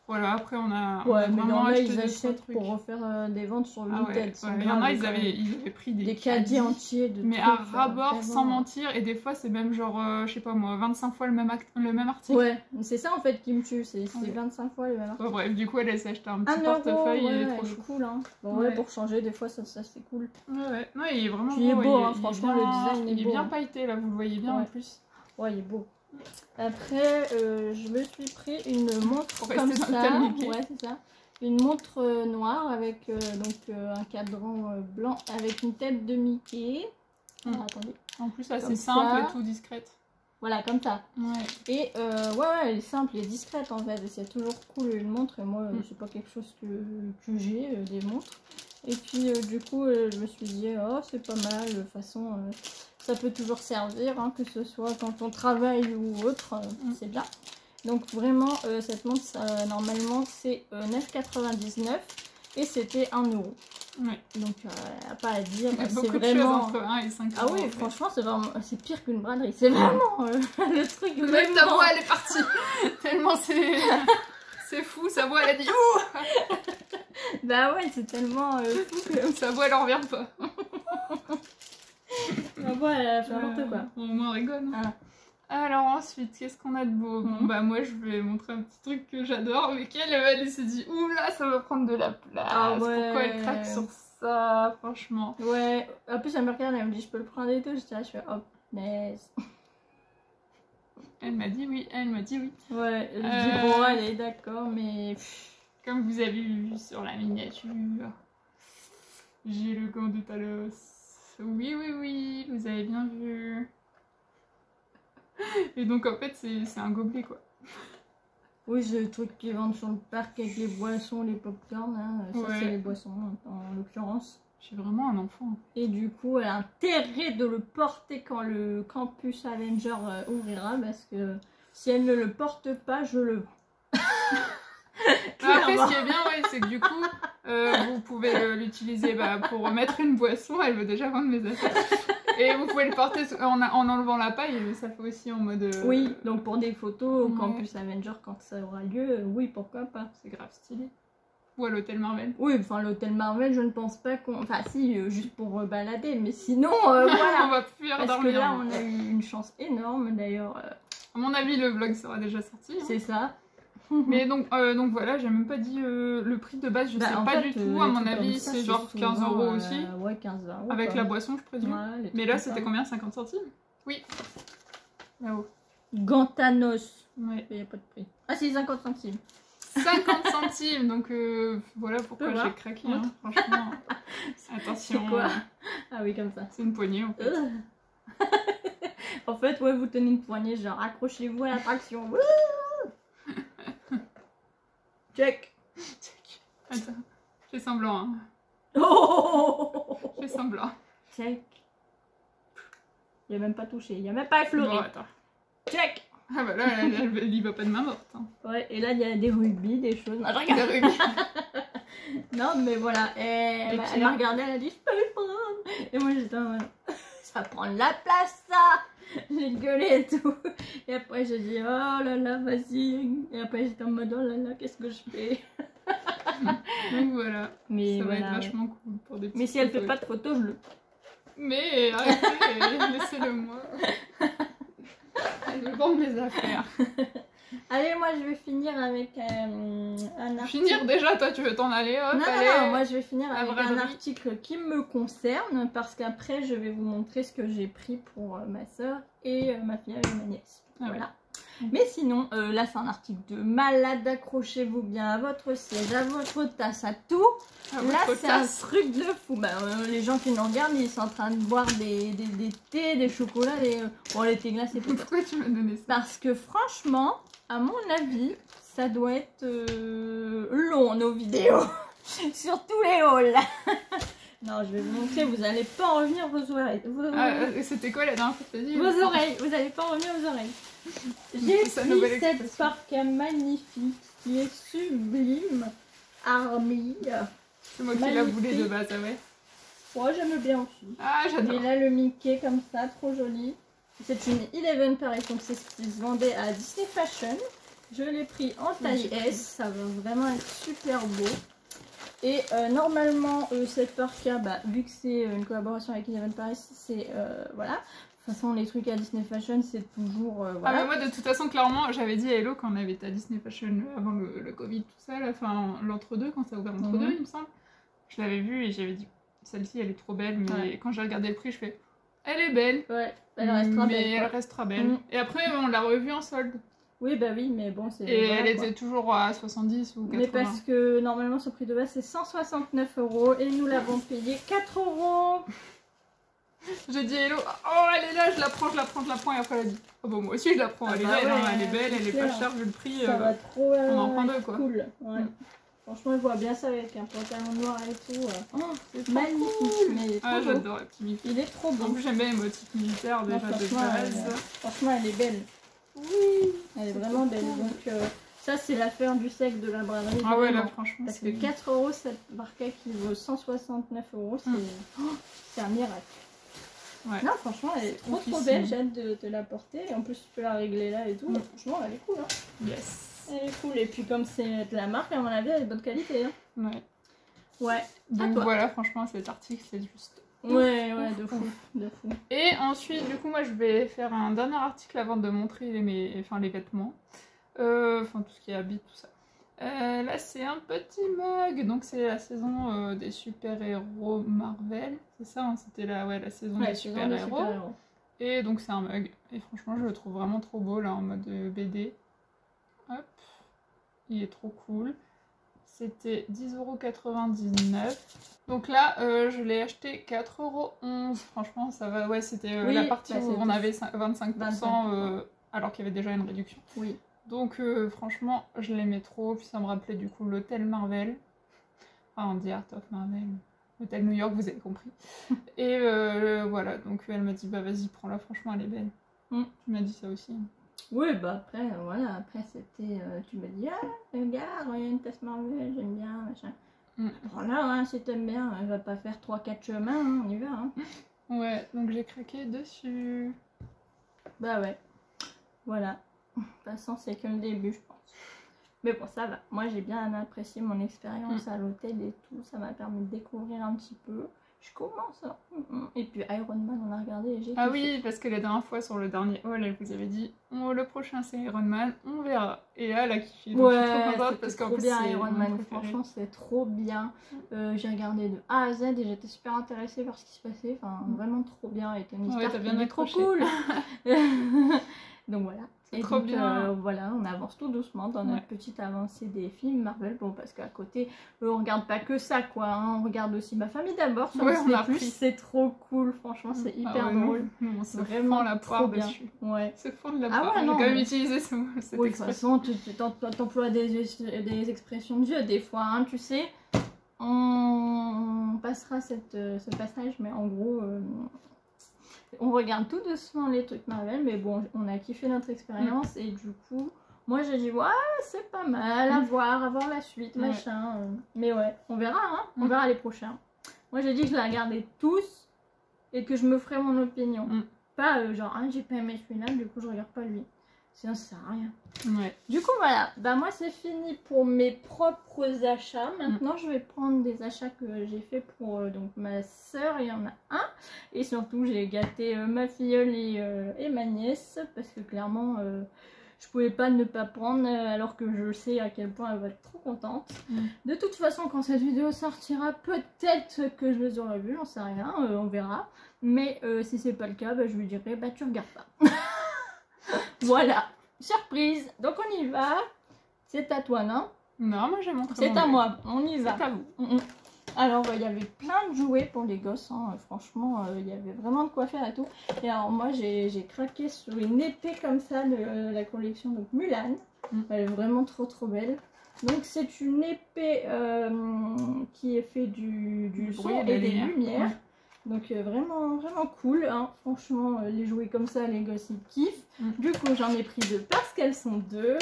voilà. Après, on a mais vraiment il y en a, acheté ils achètent pour refaire des ventes sur Vinted. Il y en a, ils avaient pris des caddies entiers de mais à ras-bord, sans mentir, et des fois c'est même genre, je sais pas moi, 25 fois le même article. Ouais, c'est ça en fait qui me tue, c'est 25 fois le même article. Bref, du coup elle s'est acheté un petit portefeuille, il est trop chou. Cool, hein. Bon, ouais, pour changer, des fois ça c'est cool. Ouais, non, il est vraiment beau. Il est beau, hein, franchement, le design est beau. Il est bien pailleté là, vous le voyez bien en plus. Ouais, il est beau. Après, je me suis pris une montre comme ça. Ouais, c'est ça. Une montre noire avec un cadran blanc avec une tête de Mickey. Alors, attendez. En plus, assez simple et tout, discrète. Voilà, comme ça. Ouais. Et ouais, elle est simple et discrète en fait. C'est toujours cool une montre. Et moi, c'est pas quelque chose que j'ai, des montres. Et puis, du coup, je me suis dit, oh, c'est pas mal. De toute façon, ça peut toujours servir, hein, que ce soit quand on travaille ou autre. C'est bien. Donc, vraiment, cette montre, normalement, c'est 9,99 et c'était 1 euro. Ouais. Donc, pas à dire. C'est vraiment entre 1 et 5 euros. Ah oui, franchement, c'est pire qu'une braderie. C'est vraiment le truc. Même ta voix, elle est partie. Tellement c'est fou. Sa voix, elle a dit ouh. Bah ouais, c'est tellement fou que. Sa voix, elle en revient pas. Ma voix, elle a fait n'importe quoi. Au moins, on rigole. Alors ensuite, qu'est-ce qu'on a de beau? Bon bah moi je vais montrer un petit truc que j'adore, mais elle s'est dit oula, ça va prendre de la place. Pourquoi elle craque sur ça, franchement? Ouais, en plus elle me regarde, elle me dit je peux le prendre et tout, je fais hop, nice. Elle m'a dit oui, Ouais, je dis bon allez d'accord, mais comme vous avez vu sur la miniature, j'ai le gant de Talos. Oui, vous avez bien vu. Et donc en fait c'est un gobelet quoi. Oui, c'est le truc qu'ils vendent sur le parc avec les boissons, les popcorn, hein. Ça c'est les boissons en l'occurrence. J'ai vraiment un enfant. Et du coup elle a intérêt de le porter quand le campus Avenger ouvrira, parce que si elle ne le porte pas, je le vends. Après ce qui est bien c'est que du coup vous pouvez l'utiliser pour remettre une boisson, elle veut déjà vendre mes affaires. Et vous pouvez le porter en enlevant la paille, ça fait aussi en mode... Oui, donc pour des photos au Campus Avenger quand ça aura lieu, oui, pourquoi pas. C'est grave stylé. Ou à l'hôtel Marvel. Oui, enfin l'hôtel Marvel, je ne pense pas qu'on... Enfin si, juste pour balader, mais sinon, voilà. On va plus dormir. Parce que là, on a eu une chance énorme, d'ailleurs. À mon avis, le vlog sera déjà sorti. C'est ça. Mais donc voilà, j'ai même pas dit le prix de base, je sais pas du tout. À mon avis, c'est genre 15 euros aussi. Ouais, 15 euros. Avec la boisson, je présume. Mais là, c'était combien? 50 centimes? Oui. Là-haut. Gantanos. Ouais. Il n'y a pas de prix. Ah, c'est 50 centimes. 50 centimes. Donc voilà pourquoi Tu vois, j'ai craqué. Hein, franchement, attention. C'est quoi? Ah oui, comme ça. C'est une poignée en fait. En fait, ouais, vous tenez une poignée, genre accrochez-vous à l'attraction. Check. Attends, je fais semblant. Hein. Oh, Je fais semblant. check. Il a même pas touché, il a même pas effleuré. Bon, attends. Check. Ah bah là, elle y va pas de main morte. Hein. Ouais, et là, il y a des rubis, des choses. Non, je regarde. Des rubis. Non, mais voilà. Elle m'a regardé, elle a dit, je peux le prendre. Et moi, j'étais en mode, ça va prendre la place, ça. J'ai gueulé et tout. Et après, j'ai dit, oh là là, vas-y. Et après, j'étais en mode, oh là là, qu'est-ce que je fais? Donc voilà. Mais ça voilà, va être vachement cool pour des petits. mais si elle fait pas de photos, je le. Mais arrêtez, laissez-le moi. Je vais vendre mes affaires. Allez, moi je vais finir avec un article. Finir déjà, toi tu veux t'en aller, hop, Non, allez. non, non, moi je vais finir La avec un braderie. article qui me concerne parce qu'après je vais vous montrer ce que j'ai pris pour ma soeur et ma fille et ma nièce. Ah Voilà. ouais. Mais sinon, là c'est un article de malade, accrochez-vous bien à votre siège, à votre tasse, à tout. Ah, Là votre c'est un tasse. truc de fou. Bah, les gens qui nous regardent, ils sont en train de boire des thés, des chocolats, bon les thés glacés peut-être. Pourquoi tu m'as donné ça? Parce que franchement, à mon avis, ça doit être long nos vidéos. Sur tous les halls. Non, je vais vous montrer, vous n'allez pas en revenir vos oreilles. C'était quoi la dernière fois que t'as dit? Vos oreilles, vous n'allez pas en revenir vos oreilles. J'ai C'est sa pris nouvelle cette expression. parka magnifique qui est sublime. Army. C'est moi qui la voulais de base, ah ouais. Moi j'aime bien aussi. Ah, Et j'adore. là le Mickey comme ça, trop joli. C'est une 11 Paris, donc c'est ce qui se vendait à Disney Fashion. Je l'ai pris en taille S, ça va vraiment être super beau. Et normalement, cette parka, bah, vu que c'est une collaboration avec 11 Paris, c'est voilà. De toute façon, les trucs à Disney Fashion, c'est toujours Ah voilà. mais moi de toute façon clairement j'avais dit à Hello quand on avait été à Disney Fashion avant le Covid tout ça, là, enfin l'entre-deux quand ça a ouvert entre deux il me semble. Je l'avais vue et j'avais dit celle-ci elle est trop belle mais Ouais. quand j'ai regardé le prix je fais elle est belle. Ouais, elle restera mais belle. elle Quoi. restera belle. Mm. Et après on l'a revue en solde. Oui, bah oui, mais bon, c'est. Et voilà, elle quoi. était toujours à 70 ou 80. Mais parce que normalement, son prix de base c'est 169 € et nous l'avons payé 4 €. J'ai dit Hello, oh elle est là, je la prends, et après elle a dit oh bon moi aussi je la prends, Ah elle est bah belle, ouais, hein, elle est belle, c'est elle est clair. pas chère vu le prix. Ça va trop on en prend deux, quoi. cool. Ouais. Mm. Franchement, je vois bien ça avec un pantalon noir et tout. Oh, c'est trop Magnifique, cool. mais il est trop Ah beau. j'adore le petit Mickey. Il est trop En beau. plus j'aime bien les motifs militaires déjà de franchement, base. Franchement, elle est belle. Oui. Elle est C'est vraiment trop belle. cool. Donc, ça, c'est l'affaire du sec de la braderie. Ah ouais là vraiment. franchement Parce que c'est 4 € cette barca qui vaut 169 €, c'est un miracle. Ouais. Non, franchement, elle est trop Oufissime. belle. J'ai hâte de te la porter. Et en plus, tu peux la régler là et tout. Mm. Franchement, elle est cool. Hein. Yes. Elle est cool. Et puis, comme c'est de la marque, à mon avis, elle est de bonne qualité. Hein. Ouais. Ouais. Donc toi. voilà franchement cet article c'est juste. Ouais, ouf, de ouf. fou. De fou. Et ensuite du coup moi je vais faire un dernier article avant de montrer les vêtements. Enfin tout ce qui est habits, tout ça. Là c'est un petit mug, donc c'est la saison des super-héros Marvel, c'est ça hein, c'était la saison Ouais, des c'est vraiment des super-héros. super-héros. Et donc c'est un mug, et franchement je le trouve vraiment trop beau là en mode BD. Hop, il est trop cool. C'était 10,99 €. Donc là je l'ai acheté 4,11 €, franchement ça va, ouais c'était Oui, la partie bah, où on avait 25%, 25%. Alors qu'il y avait déjà une réduction. Oui. Donc franchement, je l'aimais trop, puis ça me rappelait du coup l'hôtel Marvel. Enfin, The Art of Marvel. Hôtel New York, vous avez compris. Et voilà, donc elle m'a dit, bah vas-y, prends-la, franchement, elle est belle. Mm. Tu m'as dit ça aussi. Oui, bah après, voilà. Après, c'était. Tu me dis, ah, regarde, il y a une tasse Marvel, j'aime bien, machin. Mm. Voilà, hein, si t'aimes bien, elle va pas faire 3-4 chemins, hein, on y va. Hein. Ouais, donc j'ai craqué dessus. Bah ouais. Voilà. De toute façon, c'est que le début, je pense. Mais bon, ça va. Moi, j'ai bien apprécié mon expérience à l'hôtel et tout. Ça m'a permis de découvrir un petit peu. Je commence. Hein. Et puis Iron Man, on a regardé et j'ai Ah kiffé. oui, parce que la dernière fois sur le dernier haul, elle vous avait dit, oh, le prochain c'est Iron Man, on verra. Et là, elle a kiffé. Donc je suis trop contente parce qu'en trop plus bien c'est Iron mon Man. préféré. Franchement, c'est trop bien. J'ai regardé de A à Z et j'étais super intéressée par ce qui se passait. Enfin, vraiment trop bien. Et Tony Ouais, Stark, t'as bien il est trop accroché. cool. Donc voilà. Et trop donc, bien. voilà, on avance tout doucement dans notre petite avancée des films Marvel. Bon, parce qu'à côté, on regarde pas que ça, quoi. Hein. On regarde aussi Ma famille d'abord sur Disney+. C'est trop cool, franchement, c'est hyper drôle. On se vraiment fend la poire bien. dessus. Ouais. Se fend de la Ah poire. ouais, J'ai non, quand même mais... utilisé cette oui, de toute expression. façon, t'emploies des expressions de vieux des fois, hein, tu sais. On passera ce passage, mais en gros, on regarde tout doucement les trucs Marvel, mais bon, on a kiffé notre expérience et du coup, moi j'ai dit, ouais, c'est pas mal, à voir la suite, machin. Mais ouais, on verra, hein, on verra les prochains. Moi j'ai dit que je les regardais tous et que je me ferais mon opinion. Pas genre, ah, j'ai pas aimé celui-là, du coup je regarde pas lui. Sinon ça sert à rien. Ouais. Du coup voilà, bah moi c'est fini pour mes propres achats. Maintenant je vais prendre des achats que j'ai fait pour donc ma soeur, il y en a un. Et surtout j'ai gâté ma filleule et ma nièce parce que clairement je pouvais pas ne pas prendre alors que je sais à quel point elle va être trop contente. De toute façon quand cette vidéo sortira, peut-être que je les aurai vus, j'en sais rien, on verra. Mais si c'est pas le cas, bah, je lui dirai bah tu regardes pas. Voilà, surprise, donc on y va. C'est à toi, non? Non, moi j'ai montré. C'est à moi, on y va. C'est à vous. Alors, il y avait plein de jouets pour les gosses, hein. Franchement, il y avait vraiment de quoi faire et tout. Et alors, moi j'ai craqué sur une épée comme ça de la collection donc Mulan. Elle est vraiment trop belle. Donc, c'est une épée qui est fait du son et des lumières. Donc vraiment cool, hein. Franchement les jouets comme ça les gosses ils kiffent. Du coup j'en ai pris deux parce qu'elles sont deux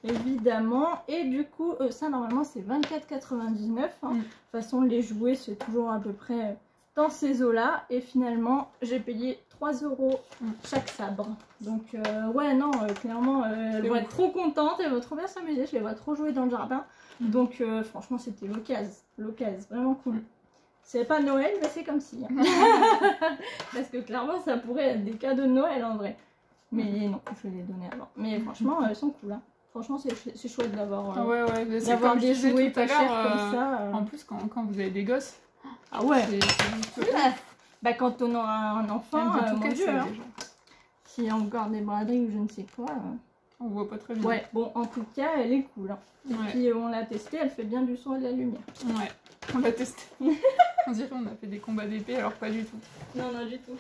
évidemment et du coup ça normalement c'est 24,99 hein. De toute façon les jouets c'est toujours à peu près dans ces eaux là et finalement j'ai payé 3 € chaque sabre. Donc ouais non clairement elle va être trop contente, elle va trop bien s'amuser, je les vois trop jouer dans le jardin. Donc franchement c'était l'occasion, vraiment cool. C'est pas Noël, mais c'est comme si. Hein. Parce que clairement, ça pourrait être des cadeaux de Noël en vrai. Mais non, je vais les donner avant. Mais franchement, elles sont cool. Hein. Franchement, c'est chouette d'avoir d'avoir des jouets pas chers comme ça. En plus, quand vous avez des gosses. Ah ouais. Bah, quand on aura un enfant, mon Dieu. Hein. Si on garde des braderies ou je ne sais quoi. On voit pas très bien. Ouais, bon, en tout cas, elle est cool. Hein. Et puis, on l'a testée, elle fait bien du son et de la lumière. Ouais, on l'a testé. On dirait qu'on a fait des combats d'épée, alors pas du tout. Non, du tout.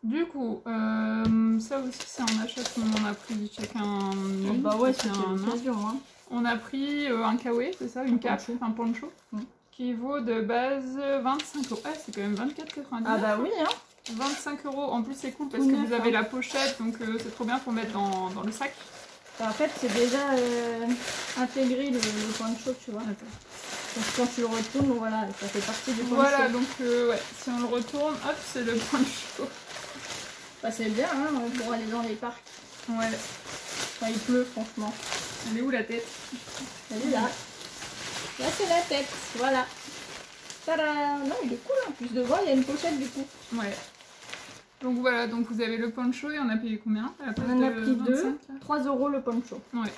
Du coup, ça aussi, c'est un achat qu'on a pris chacun. Bah ouais, c'est une occasion. Hein. On a pris un kawaii, c'est ça, une cape, un poncho, qui vaut de base 25 €. Ah, c'est quand même 24,99 €. Ah bah oui, hein. 25 € en plus c'est cool parce que vous avez la pochette donc c'est trop bien pour mettre dans le sac. En fait c'est déjà intégré le poncho tu vois. Donc quand tu le retournes voilà ça fait partie du poncho. Voilà donc ouais si on le retourne hop c'est le poncho. Bah c'est bien hein pour aller dans les parcs. Ouais. Quand il pleut franchement. Elle est où la tête? Elle est là. Là c'est la tête voilà. Tada. Non il est cool en plus devant il y a une pochette du coup. Ouais. Donc voilà, donc vous avez le poncho et on a payé combien? On en a pris 2, 3 € le poncho. Ouais.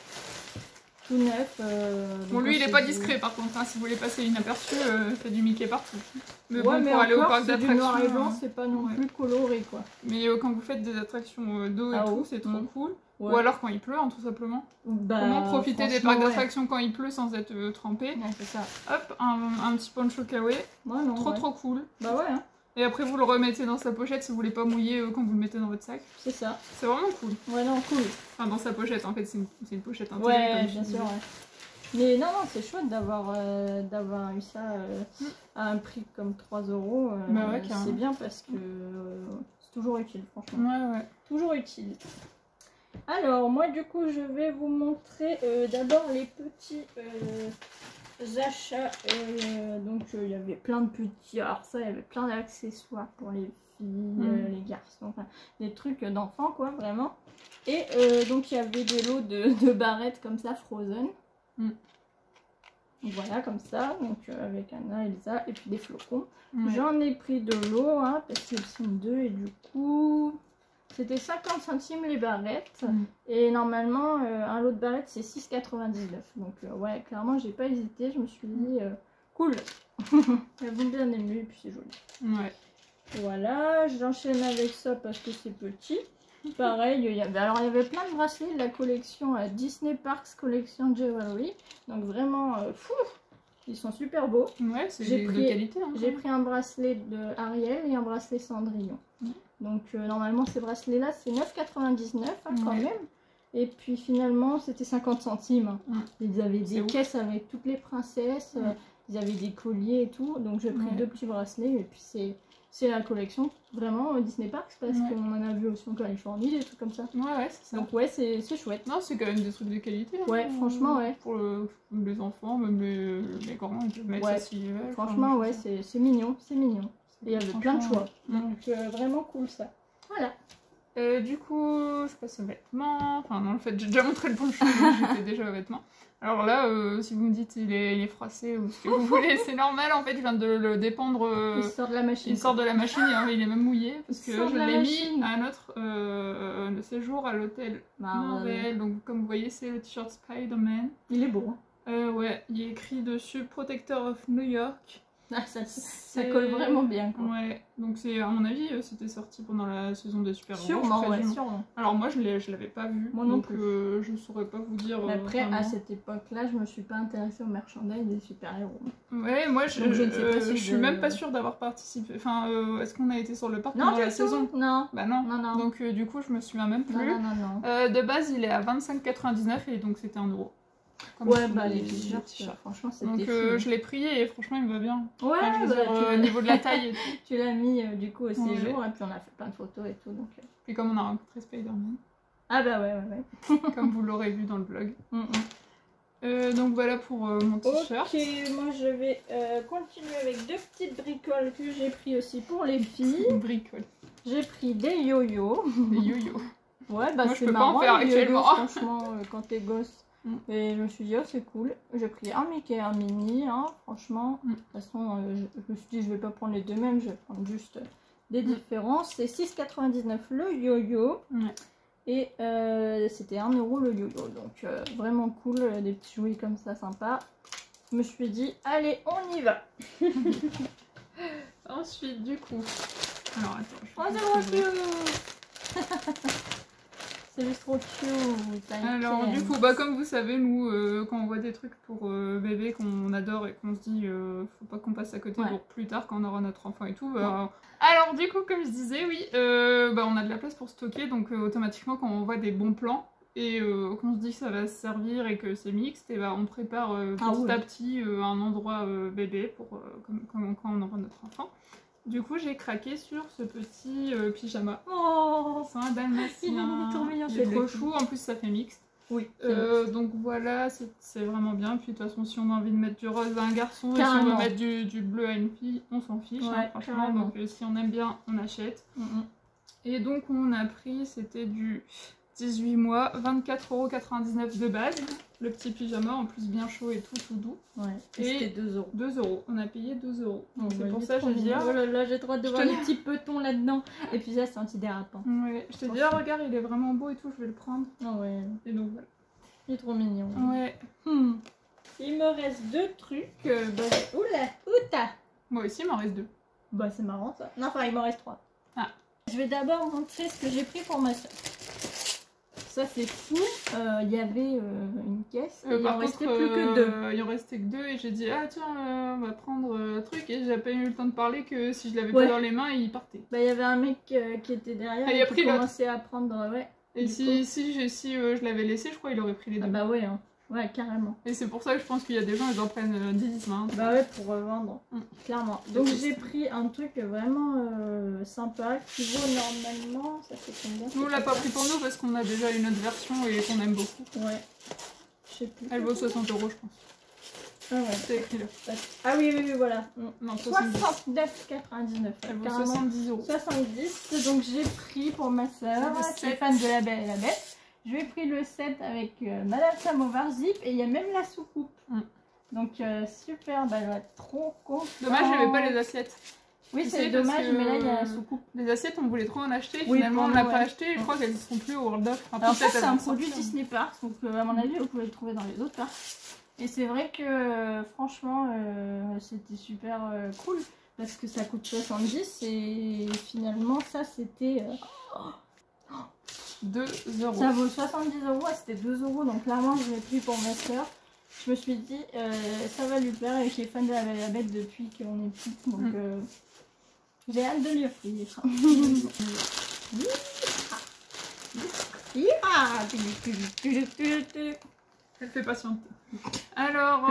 Tout neuf. Bon lui il est pas discret par contre, hein. Si vous voulez passer inaperçu, fait du Mickey partout. Mais ouais, bon mais pour aller au parc d'attractions. Du noir et blanc c'est pas non plus coloré quoi. Mais quand vous faites des attractions d'eau et tout, c'est trop cool. Ouais. Ou alors quand il pleut, hein, tout simplement. Bah, comment profiter des parcs d'attractions quand il pleut sans être trempé. Ouais, c'est ça. Hop, un petit poncho kawaii. Ouais, trop cool. Bah ouais. Hein. Et après vous le remettez dans sa pochette si vous voulez pas mouiller quand vous le mettez dans votre sac. C'est ça. C'est vraiment cool. Ouais non cool. Enfin dans sa pochette en fait, c'est une pochette intégrée. Ouais, bien sûr. Ouais. Mais non c'est chouette d'avoir eu ça à un prix comme 3 €. Bah ouais, c'est bien parce que c'est toujours utile franchement. Ouais. Toujours utile. Alors moi du coup je vais vous montrer d'abord les petits achats. Donc il y avait plein de petits, alors ça il y avait plein d'accessoires pour les filles, les garçons, enfin des trucs d'enfants quoi vraiment. Et donc il y avait des lots de barrettes comme ça Frozen. Voilà comme ça, donc avec Anna, Elsa et puis des flocons. J'en ai pris de l'eau hein, parce qu'ils sont deux et du coup c'était 50 centimes les barrettes. Et normalement un lot de barrettes c'est 6,99. Donc ouais clairement j'ai pas hésité, je me suis dit cool. Elles vont bien aimer et puis c'est joli. Ouais. Voilà, j'enchaîne avec ça parce que c'est petit. Pareil, il y avait plein de bracelets de la collection Disney Parks Collection Jewelry. Donc vraiment, fou, ils sont super beaux. Ouais, c'est de qualité. Hein, j'ai pris un bracelet de Ariel et un bracelet Cendrillon. Donc normalement ces bracelets-là, c'est 9,99 hein, quand même. Et puis finalement, c'était 50 centimes. Ils avaient des caisses avec toutes les princesses, ils avaient des colliers et tout. Donc j'ai pris 2 petits bracelets et puis c'est la collection vraiment Disney Parks parce qu'on en a vu aussi en Californie, des trucs comme ça. Ouais, c'est ça. Donc ouais, c'est chouette. Non, c'est quand même des trucs de qualité. Hein, ouais, franchement, ouais. Pour les enfants, même les grands, ils peuvent mettre ça s'ils veulent. Franchement, ouais, c'est mignon, c'est mignon. Et il y avait plein de choix. Donc vraiment cool ça. Voilà. Du coup, je passe aux vêtements. Enfin, non, en fait, j'ai déjà montré le poncho, donc j'étais déjà aux vêtements. Alors là, si vous me dites il est froissé ou ce que vous voulez, c'est normal. En fait, je viens de le dépendre. Il sort de la machine. Il sort de la machine, il est même mouillé. Parce que je l'ai mis à notre séjour à l'hôtel Montréal. Donc, comme vous voyez, c'est le t-shirt Spider-Man. Il est beau. Ouais, il est écrit dessus Protector of New York. Ah, ça colle vraiment bien, quoi. Ouais, donc c'est, à mon avis, c'était sorti pendant la saison des super-héros. Sûrement, ouais, sûrement. Alors moi, je l'avais pas vu, moi non donc plus. je saurais pas vous dire. Mais après, vraiment. À cette époque-là, je me suis pas intéressée au merchandise des super-héros. Ouais, moi, je ne sais pas si je suis même pas sûre d'avoir participé. Enfin, est-ce qu'on a été sur le parc pendant la saison? Non. Bah non. Donc du coup, je me souviens même plus. Non. De base, il est à 25,99 et donc c'était 1 €. Ouais, bah les t-shirts, franchement, c'était donc je l'ai pris et franchement, il me va bien. Ouais, au niveau de la taille et tout. Tu l'as mis du coup au séjour et puis on a fait plein de photos et tout. Donc, Puis comme on a rencontré Spider-Man. Ah bah ouais. Comme vous l'aurez vu dans le blog. Donc voilà pour mon t-shirt. Ok, moi je vais continuer avec 2 petites bricoles que j'ai pris aussi pour les filles. Bricoles. J'ai pris des yo-yo. Des yo-yo. Ouais, bah c'est Moi, je peux marrant, pas en faire actuellement. franchement, quand t'es gosse. Et je me suis dit, oh c'est cool. J'ai pris un Mickey et un Minnie, hein, franchement. De toute façon, je me suis dit, je vais pas prendre les deux mêmes, je vais prendre juste des différences. C'est 6,99 le yo-yo. Et c'était 1 € le yo-yo. Donc vraiment cool, des petits jouets comme ça, sympa. Je me suis dit, allez, on y va. Ensuite, du coup. Alors attends. C'est juste trop cute. Alors du coup, bah comme vous savez, nous, quand on voit des trucs pour bébé qu'on adore et qu'on se dit faut pas qu'on passe à côté pour plus tard quand on aura notre enfant et tout. Alors du coup, comme je disais, oui, bah, on a de la place pour stocker, donc automatiquement quand on voit des bons plans et qu'on se dit que ça va se servir et que c'est mixte, et bah, on prépare petit à petit un endroit bébé pour quand on aura notre enfant. Du coup, j'ai craqué sur ce petit pyjama. Oh, c'est un dalmatien. Il est trop mignon, c'est trop chou. En plus, ça fait mixte. Oui. Donc voilà, c'est vraiment bien. Puis de toute façon, si on a envie de mettre du rose à un garçon et si on veut mettre du bleu à une fille, on s'en fiche. Ouais, franchement. Carrément. Donc si on aime bien, on achète. Et donc, on a pris, c'était du 18 mois, 24,99 € de base. Le petit pyjama, en plus bien chaud et tout doux. Ouais, et c'était 2 €. 2 €. On a payé 2 €. Donc c'est pour il est ça que je dis. Oh là là, j'ai trop hâte de voir les petits petons là-dedans. Et puis là, c'est antidérapant. Ouais, je te dis, oh, regarde, il est vraiment beau et tout, je vais le prendre. Ouais. Et donc voilà. Il est trop mignon. Ouais. Il me reste 2 trucs. Oula, outa. Moi aussi, il m'en reste 2. Bah, c'est marrant ça. Non, enfin, il m'en reste 3. Ah. Je vais d'abord montrer ce que j'ai pris pour ma soeur. Ça c'est fou, il y avait une caisse, et il en restait plus que 2. Il en restait que 2 et j'ai dit ah tiens on va prendre le truc et j'ai pas eu le temps de parler que si je l'avais pas dans les mains il partait. Bah il y avait un mec qui était derrière et qui commençait à prendre Et si je l'avais laissé je crois il aurait pris les 2. Ah bah ouais hein. Ouais, carrément. Et c'est pour ça que je pense qu'il y a des gens, ils en prennent 10, 20. Bah ouais, pour revendre, clairement. Donc j'ai pris un truc vraiment sympa qui vaut normalement, ça fait combien? Nous on l'a pas pris pour nous parce qu'on a déjà une autre version et qu'on aime beaucoup. Ouais. Je sais plus. Elle vaut 60 € je pense. Ah ouais. C'est écrit là. Ah oui, voilà. Non, 69,99. Elle vaut 70 €. 70. Donc j'ai pris pour ma soeur, qui est fan de La Belle et la Bête. Je lui ai pris le set avec Madame Samovar Zip et il y a même la soucoupe. Donc super, bah, elle va être trop contente. Dommage, il n'y avait pas les assiettes. Oui, c'est dommage, mais là il y a la soucoupe. Les assiettes, on voulait trop en acheter. Finalement, on n'a pas acheté. Je crois qu'elles ne sont plus au World of. Alors, ça, c'est un produit Disney Parks. Donc, à mon avis, vous pouvez le trouver dans les autres parcs. Et c'est vrai que franchement, c'était super cool. Parce que ça coûte 70 et finalement, ça c'était. 2 euros. Ça vaut 70 €, c'était 2 €, donc clairement je l'ai pris pour ma soeur. Je me suis dit, ça va lui plaire, et qui est fan de la Belle et la Bête depuis qu'on est petite, donc j'ai hâte de lui offrir. Elle fait patienter. Alors,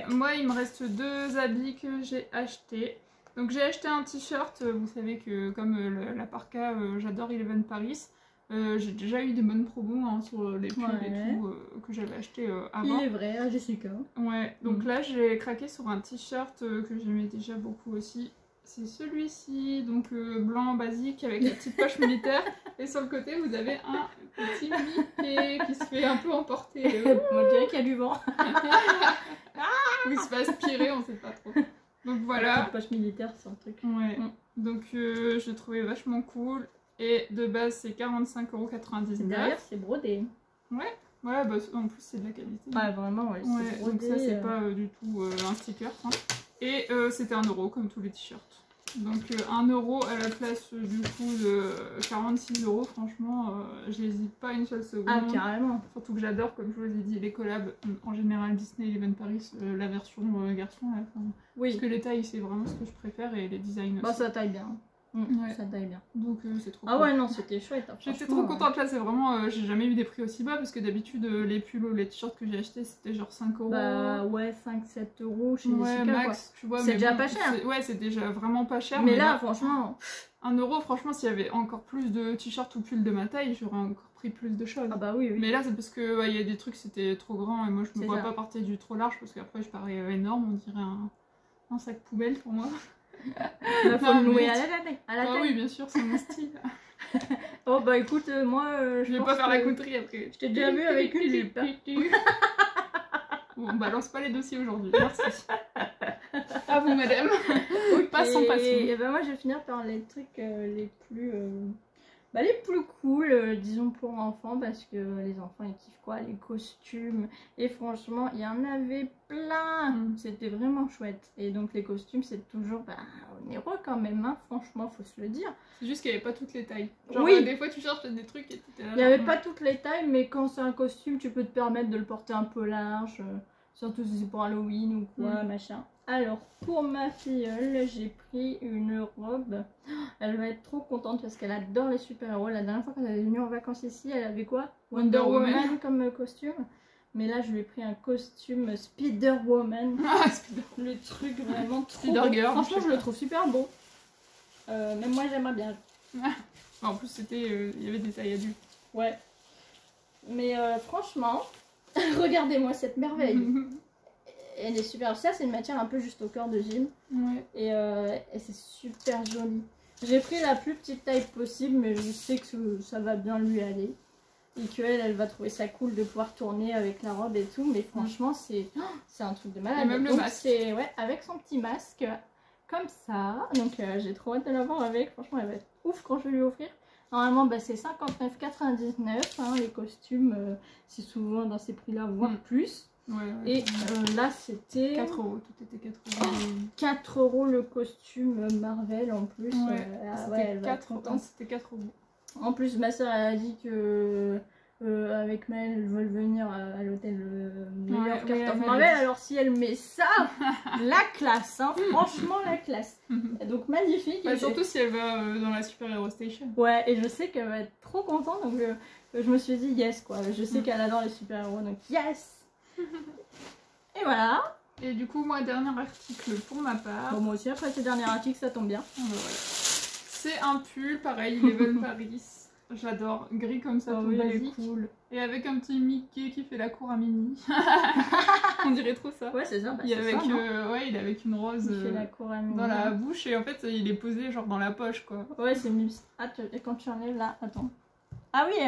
moi, il me reste 2 habits que j'ai achetés. Donc, j'ai acheté un t-shirt. Vous savez que, comme la parka, j'adore Eleven Paris. J'ai déjà eu des bonnes promos hein, sur les pulls et tout que j'avais acheté avant. Il est vrai, à Jessica. Ouais, donc là, j'ai craqué sur un t-shirt que j'aimais déjà beaucoup aussi. C'est celui-ci, donc blanc basique avec la petite poche militaire. Et sur le côté, vous avez un petit Mickey qui se fait un peu emporter. On dirait qu'il y a du vent. Ou il se fait aspirer, on sait pas trop. Donc La voilà. petite poche militaire, c'est un truc. Ouais. Donc je le trouvais vachement cool. Et de base, c'est 45,99 €. Derrière, c'est brodé. Ouais. Ouais, bah, en plus, c'est de la qualité. Ah, vraiment, ouais. Ouais, Brodé, donc ça, c'est pas du tout un sticker. Hein. Et c'était 1 € comme tous les t-shirts. Donc 1 € à la place du coup de 46 €, franchement, j'hésite pas une seule seconde. Ah, carrément. Surtout que j'adore, comme je vous ai dit, les collabs, en général Disney, Eleven Paris, la version garçon. Là, Oui. parce que les tailles, c'est vraiment ce que je préfère et les designs Bah, aussi. ça taille bien. Ouais. Ça taille bien. Donc c'est trop Ah cool. ouais, non, c'était chouette. Hein, J'étais trop contente là, c'est vraiment, j'ai jamais eu des prix aussi bas parce que d'habitude les pulls ou les t-shirts que j'ai achetés c'était genre 5 €. Bah ouais, 5-7 € chez ouais, Jessica, max, tu vois. C'est déjà pas cher. Ouais, c'est déjà vraiment pas cher. Mais là, franchement... 1 €, franchement, s'il y avait encore plus de t-shirts ou pulls de ma taille, j'aurais encore pris plus de choses. Ah bah oui, oui. Mais là, c'est parce que il y a des trucs, c'était trop grand et moi je me vois ça. pas partir du trop large parce qu'après je parais énorme, on dirait un sac poubelle pour moi. Bah, faut Non, le louer mais- à la taille. Ah oui, bien sûr, c'est mon style. Oh bah écoute, moi Je vais pense pas faire la que couterie après. je t'ai déjà vu avec une jupe. Bon, on balance pas les dossiers aujourd'hui, merci. À vous, madame. Passons. Et bah moi je vais finir par les trucs les plus cool, disons pour enfants, parce que les enfants ils kiffent quoi, les costumes, et franchement il y en avait plein, c'était vraiment chouette. Et donc les costumes c'est toujours onéreux quand même, hein, franchement faut se le dire. C'est juste qu'il n'y avait pas toutes les tailles. Genre, Oui. des fois tu cherches des trucs et t'étais là. Il n'y avait pas toutes les tailles, mais quand c'est un costume tu peux te permettre de le porter un peu large, surtout si c'est pour Halloween ou quoi, machin. Alors, pour ma filleule, j'ai pris une robe. Elle va être trop contente parce qu'elle adore les super-héros. La dernière fois qu'elle est venue en vacances ici, elle avait quoi? Wonder Woman comme costume. Mais là, je lui ai pris un costume Spider-Woman. Le truc vraiment trop beau. Franchement, je le trouve super beau. Même moi, j'aimerais bien. En plus, il y avait des tailles adultes. Ouais. Mais franchement, regardez-moi cette merveille. Elle est super. Ça, c'est une matière un peu juste au corps de Jim. Ouais. Et c'est super joli. J'ai pris la plus petite taille possible, mais je sais que ça va bien lui aller. Et qu'elle, elle va trouver ça cool de pouvoir tourner avec la robe et tout. Mais franchement, c'est un truc de malade. Et même le masque. C'est avec son petit masque, comme ça. Donc j'ai trop hâte de l'avoir avec. Franchement, elle va être ouf quand je vais lui offrir. Normalement, c'est 59,99 hein, les costumes. C'est souvent dans ces prix-là, voire plus. Ouais. Et là c'était 4 €, tout était 4 €. 4 € le costume Marvel en plus. Elle va être contente. C'était 4 €. En plus, ma soeur elle a dit que avec Maëlle, elles veulent venir à l'hôtel New York Art of Marvel. Alors si elle met ça, la classe, hein, franchement la classe. Donc magnifique. Bah, surtout si elle va dans la Super Hero Station. Ouais, et je sais qu'elle va être trop contente. Donc je me suis dit yes quoi. Je sais qu'elle adore les super-héros, donc yes. Et voilà. Et du coup, moi, dernier article pour ma part. Bon, moi aussi, après ce dernier article, ça tombe bien. Ah bah voilà. C'est un pull, pareil, Eleven Paris. J'adore, gris comme ça, tout basique. Cool. Et avec un petit Mickey qui fait la cour à Minnie. On dirait trop ça. Ouais, c'est ça. Il est avec une rose il fait la cour à Minnie dans la bouche et en fait, il est posé genre dans la poche quoi. Ouais, c'est mimes. Ah, et quand tu enlèves là, attends. Ah oui,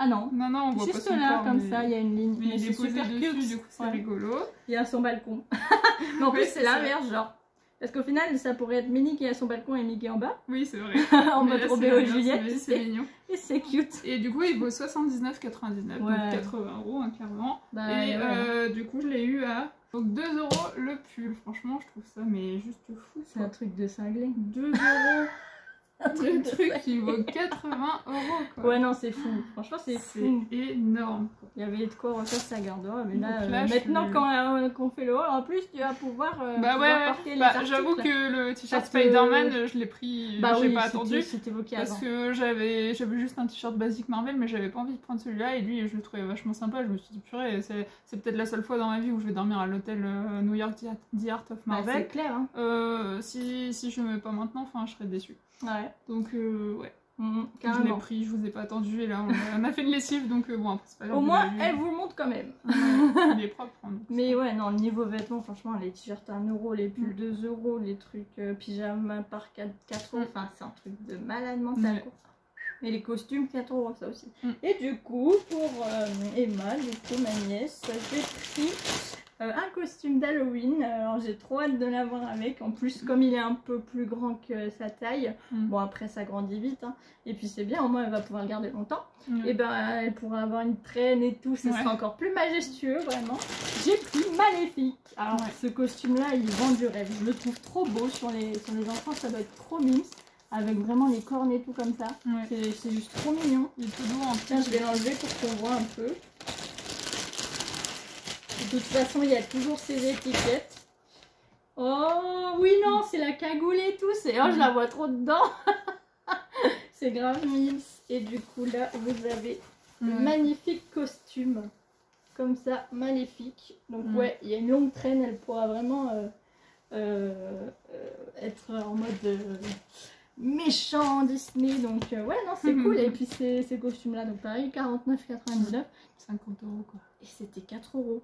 ah non. Non, on voit pas juste son là, corps, comme mais... ça, il y a une ligne. Mais il est posé super dessus, cute. du coup c'est rigolo. Il y a son balcon. Mais en plus, c'est l'inverse, genre. Parce qu'au final, ça pourrait être Minnie qui a son balcon et Mickey en bas. Oui, c'est vrai. En mode Roméo et Juliette. C'est mignon. Et c'est cute. Et du coup, il vaut 79,99. Donc 80 €, hein, clairement. Bah, et du coup, je l'ai eu à donc 2 € le pull. Franchement, je trouve ça mais juste fou. C'est un truc de cinglé. 2 €. Le truc qui vaut 80 €, quoi. Ouais, non, c'est fou. Franchement, c'est fou. C'est énorme. Il y avait de quoi refaire sa garde-robe. Mais là, Donc là, maintenant, qu'on fait le haul, en plus, tu vas pouvoir, porter les articles. J'avoue que le t-shirt Parce que- Spider-Man, je l'ai pris, j'ai pas attendu. C'était bloqué Parce avant. que j'avais juste un t-shirt basique Marvel, mais j'avais pas envie de prendre celui-là. Et lui, je le trouvais vachement sympa. Je me suis dit, purée, c'est peut-être la seule fois dans ma vie où je vais dormir à l'hôtel New York The Art of Marvel. C'est clair, hein. Si je me mets pas maintenant, enfin, je serais déçue. Ouais. Donc, ouais. Je l'ai Carrément. pris, je vous ai pas attendu. Et là, on a fait une lessive, donc bon, après, c'est pas grave. Au moins, elle vous le montre quand même. Il est propre. Hein, donc Mais ouais, non, niveau vêtements, franchement, les t-shirts 1 €, les pulls 2 €, les trucs pyjama par 4 €, enfin, c'est un truc de malade mental. Ouais. Quoi. Et les costumes 4 €, ça aussi. Mm. Et du coup, pour Emma, du coup, ma nièce, j'ai pris un costume d'Halloween. Alors, j'ai trop hâte de l'avoir avec. En plus, comme il est un peu plus grand que sa taille, bon, après, ça grandit vite. Hein. Et puis, c'est bien, au moins, elle va pouvoir le garder longtemps. Et ben, elle pourra avoir une traîne et tout. Ça sera encore plus majestueux, vraiment. J'ai pris Maléfique. Alors, ce costume-là, il vend du rêve. Je le trouve trop beau sur les enfants. Ça doit être trop mignon. Avec vraiment les cornes et tout comme ça. C'est juste trop mignon. Il est tout doux en plus. Tiens, je vais l'enlever pour qu'on voit un peu. De toute façon, il y a toujours ces étiquettes. Oh, oui, non, c'est la cagoule et tout. Oh, je la vois trop dedans. C'est grave mignon. Et du coup, là, vous avez le magnifique costume. Comme ça, maléfique. Donc, ouais, il y a une longue traîne. Elle pourra vraiment être en mode méchant Disney. Donc, ouais, non, c'est cool. Et puis, ces costumes-là, donc pareil, 49,99. 50 €, quoi. Et c'était 4 €.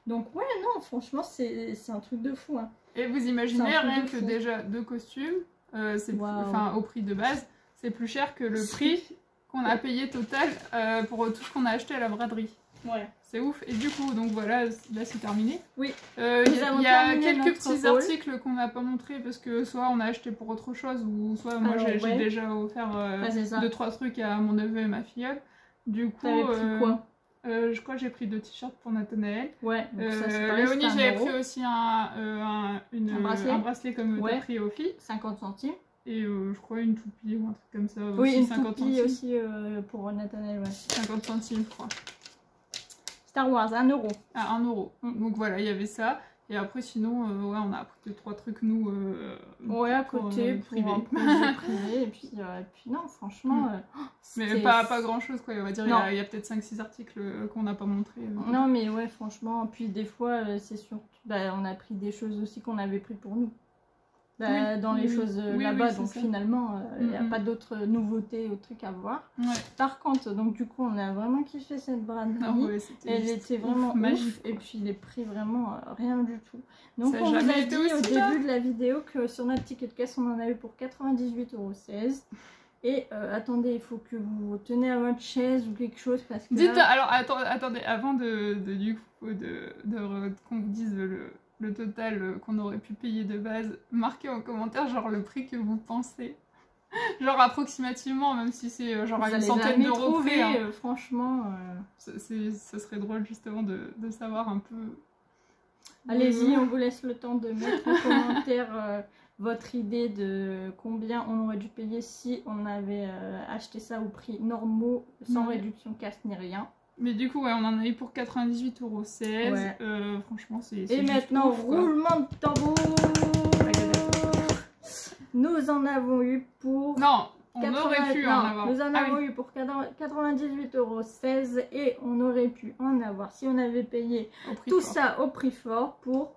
Donc ouais, non, franchement, c'est un truc de fou. Hein. Et vous imaginez rien que déjà 2 costumes, enfin, au prix de base, c'est plus cher que le prix qu'on a payé total pour tout ce qu'on a acheté à la braderie. Ouais. C'est ouf. Et du coup, donc voilà, là c'est terminé. Oui. Il y a quelques petits articles qu'on n'a pas montrés parce que soit on a acheté pour autre chose ou soit moi j'ai déjà offert 2-3 trucs à mon neveu et ma filleule. Du coup, t'avais pris quoi? Je crois que j'ai pris 2 t-shirts pour Nathanaël. Ouais, donc ça c'est Léonie, j'avais pris aussi un bracelet comme tu as pris aux filles. 50 centimes. Et je crois une toupie ou un truc comme ça. Oui, aussi, une 50 toupie centimes. aussi pour Nathanaël, ouais. 50 centimes, je crois. Star Wars, 1 €. Ah, 1 €. Donc voilà, il y avait ça. Et après, sinon, ouais, on a pris 2-3 trucs, nous. Ouais, à côté, pour un projet privé. Et puis non, franchement. Mais pas grand chose, quoi. On va dire, il y a peut-être 5-6 articles qu'on n'a pas montrés. Non, mais ouais, franchement. Puis des fois, c'est sûr. On a pris des choses aussi qu'on avait pris pour nous. Dans les choses là-bas, donc finalement il n'y a pas d'autres nouveautés ou trucs à voir. Par contre, donc du coup on a vraiment kiffé cette braderie, elle était vraiment magique, et puis les prix vraiment rien du tout. Donc on vous a dit au début de la vidéo que sur notre ticket de caisse on en a eu pour 98,16 €. Et attendez, il faut que vous tenez à votre chaise ou quelque chose parce que dites, alors attendez, avant qu'on vous dise le total qu'on aurait pu payer de base, marquez en commentaire genre le prix que vous pensez. Genre approximativement, même si c'est genre à une centaine d'euros près. Hein. Franchement. Ça serait drôle justement de savoir un peu. Allez-y, on vous laisse le temps de mettre en commentaire votre idée de combien on aurait dû payer si on avait acheté ça au prix normaux, sans réduction casse ni rien. Mais du coup, ouais, on en a eu pour 98,16 €. Ouais. Franchement, c'est. Et maintenant, roulement de tambour. Nous en avons eu pour. Non, on aurait pu en avoir. Nous en avons eu pour 98,16 € et on aurait pu en avoir si on avait payé tout ça au prix fort pour.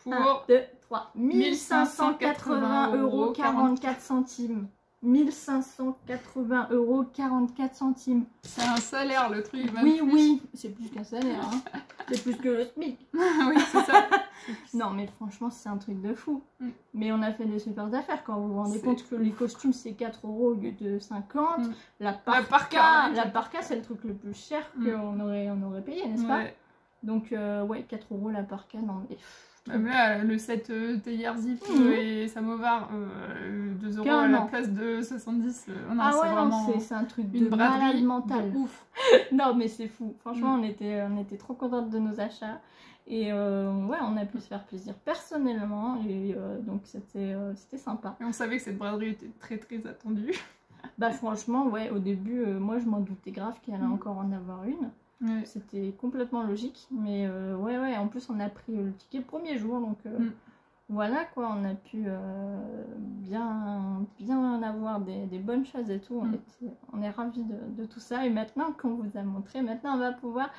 1, 2, 3. 1580 € 44 centimes. 1580 € 44 centimes. C'est un salaire le truc. Oui, c'est plus qu'un salaire. Hein. C'est plus que le SMIC. Oui, c'est ça. Non, mais franchement, c'est un truc de fou. Mais on a fait des super affaires quand vous vous rendez compte que les costumes c'est 4 € au lieu de 50. La parka, c'est le truc le plus cher qu'on aurait payé, n'est-ce pas? Donc, ouais, 4 € la parka, non mais. Même là, le set Tailleur Zip et Samovar, 2 € à la place de 70. Non, ah ouais, non, c'est un truc de malade mental. Ouf. Non, mais c'est fou. Franchement, on était trop contentes de nos achats. Et ouais, on a pu se faire plaisir personnellement et donc c'était sympa. Et on savait que cette braderie était très très attendue. Bah franchement, ouais, au début, moi je m'en doutais grave qu'il allait encore en avoir une. Ouais. C'était complètement logique, mais ouais, en plus on a pris le ticket le premier jour, donc voilà quoi, on a pu bien avoir des bonnes choses et tout. On est ravis de tout ça, et maintenant qu'on vous a montré, maintenant on va pouvoir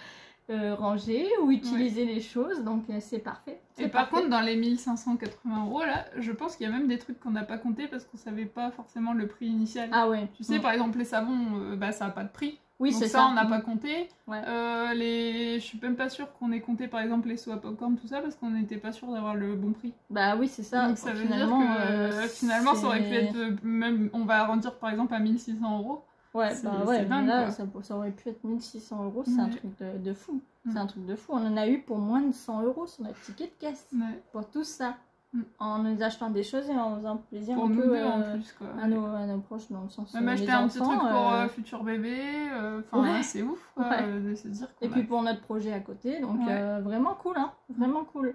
ranger ou utiliser les choses, donc c'est parfait. Et par contre, dans les 1580 € là, je pense qu'il y a même des trucs qu'on n'a pas compté parce qu'on savait pas forcément le prix initial. Ah ouais. Tu sais, par exemple, les savons, bah ça n'a pas de prix. Oui, donc c'est ça, on n'a pas compté. Ouais. Je suis même pas sûre qu'on ait compté par exemple les seaux à popcorn, tout ça, parce qu'on n'était pas sûr d'avoir le bon prix. Bah oui, c'est ça. Donc ça veut dire que finalement ça aurait pu être même, on va arrondir par exemple à 1600 €. Ouais, bah ouais, dingue, là ça aurait pu être 1600 €, c'est un truc de fou. C'est un truc de fou. On en a eu pour moins de 100 € sur notre ticket de caisse. Pour tout ça. En nous achetant des choses et en faisant plaisir pour un nous peu en plus, quoi. à nos proches, dans le sens même acheter un petit truc pour futur bébé, enfin c'est ouf quoi, de se dire et puis pour notre projet à côté, donc vraiment cool, hein, vraiment cool.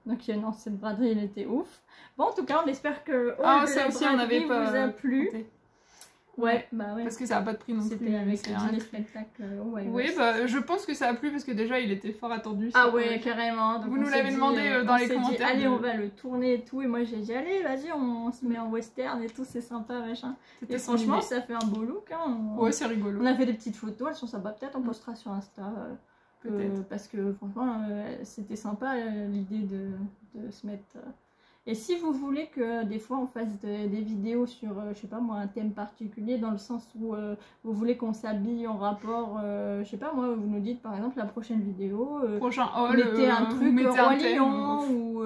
Donc non, cette braderie elle était ouf. Bon, en tout cas on espère que ça aussi on avait pas vous a plu. Ouais, parce que ça a pas de prix non plus. C'était avec les spectacles. Oui, bah je pense que ça a plu parce que déjà il était fort attendu. Ah ouais, carrément. Donc vous nous l'avez demandé dans les commentaires. Allez, on va le tourner et tout. Et moi j'ai dit, allez, vas-y, on se met en western et tout, c'est sympa, machin. Et franchement, ça fait un beau look. Hein. Ouais, c'est rigolo. On a fait des petites photos, elles sont sympas. Peut-être on postera sur Insta. Parce que franchement, c'était sympa l'idée de se mettre. Et si vous voulez que des fois on fasse des vidéos sur, je sais pas moi, un thème particulier, dans le sens où vous voulez qu'on s'habille en rapport, je sais pas moi, vous nous dites par exemple la prochaine vidéo, prochain haul, mettez un truc Roi Lion ou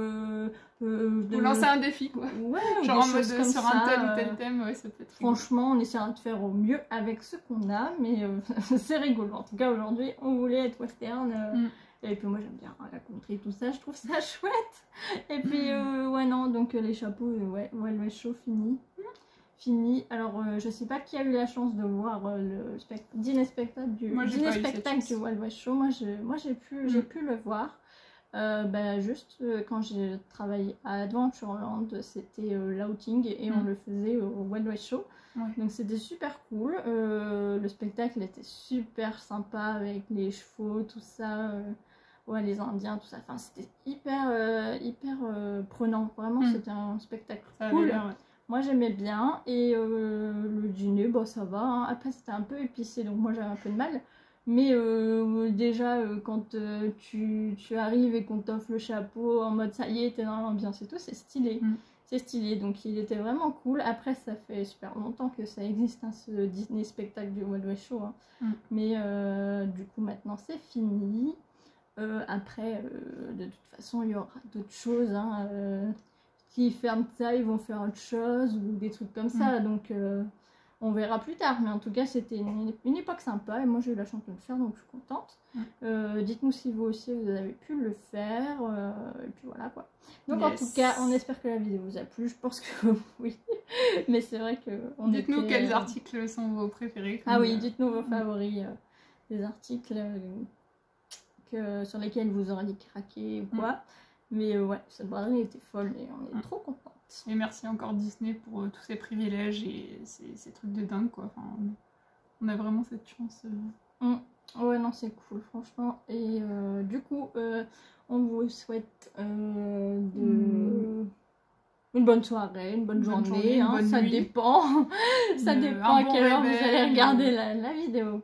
vous lancez un défi quoi. Ouais, genre en mode sur un tel ou tel thème, ouais, ça peut être rigolo. Franchement, on essaiera de faire au mieux avec ce qu'on a, mais c'est rigolo. En tout cas aujourd'hui, on voulait être western. Et puis moi j'aime bien la country, tout ça, je trouve ça chouette. Et puis ouais non, donc les chapeaux, ouais, le show fini. Alors je sais pas qui a eu la chance de voir le dîner spectacle du Wild West Show. Moi j'ai pu le voir. Juste quand j'ai travaillé à Adventureland, c'était l'outing et on le faisait au Wild West Show. Donc c'était super cool. Le spectacle était super sympa avec les chevaux, tout ça. Ouais, les Indiens, tout ça. Enfin, c'était hyper prenant. Vraiment, c'était un spectacle cool. Bien, moi, j'aimais bien. Et le dîner, bon, ça va. Hein. Après, c'était un peu épicé, donc moi, j'avais un peu de mal. Mais déjà, quand tu arrives et qu'on t'offre le chapeau en mode ça y est, t'es dans l'ambiance et tout, c'est stylé. C'est stylé. Donc, il était vraiment cool. Après, ça fait super longtemps que ça existe, hein, ce Disney spectacle du Wild West Show. Hein. Mais du coup, maintenant, c'est fini. Après, de toute façon, il y aura d'autres choses. Hein, qui ferment ça, ils vont faire autre chose ou des trucs comme ça. Donc, on verra plus tard. Mais en tout cas, c'était une époque sympa et moi, j'ai eu la chance de le faire, donc je suis contente. Dites-nous si vous aussi, vous avez pu le faire. Et puis voilà quoi. Donc, en tout cas, on espère que la vidéo vous a plu. Je pense que oui. Mais c'est vrai que dites-nous quels articles sont vos préférés. Ah oui, dites-nous vos favoris. Des articles... sur lesquels vous auriez craqué ou quoi. Mais ouais, cette braderie était folle et on est trop contente. Et merci encore Disney pour tous ces privilèges et ces trucs de dingue quoi. Enfin, on a vraiment cette chance. Ouais, non, c'est cool franchement. Et du coup, on vous souhaite une bonne soirée, une bonne journée, une bonne ça nuit. Dépend. Ça dépend à quelle heure vous allez regarder la vidéo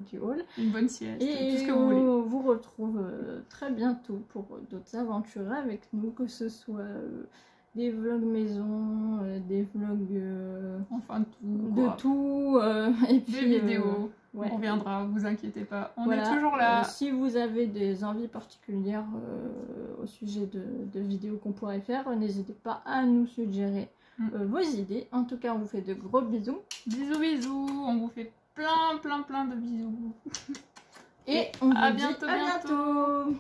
du haul. Une bonne sieste, et tout ce que vous voulez. On vous retrouve très bientôt pour d'autres aventures avec nous, que ce soit des vlogs maison, des vlogs... enfin tout. De tout. Et puis, des vidéos. Ouais. On reviendra, vous inquiétez pas. On est toujours là. Si vous avez des envies particulières au sujet de vidéos qu'on pourrait faire, n'hésitez pas à nous suggérer vos idées. En tout cas, on vous fait de gros bisous. Bisous, bisous. On vous fait plein de bisous. Et on vous à dit bientôt. à bientôt.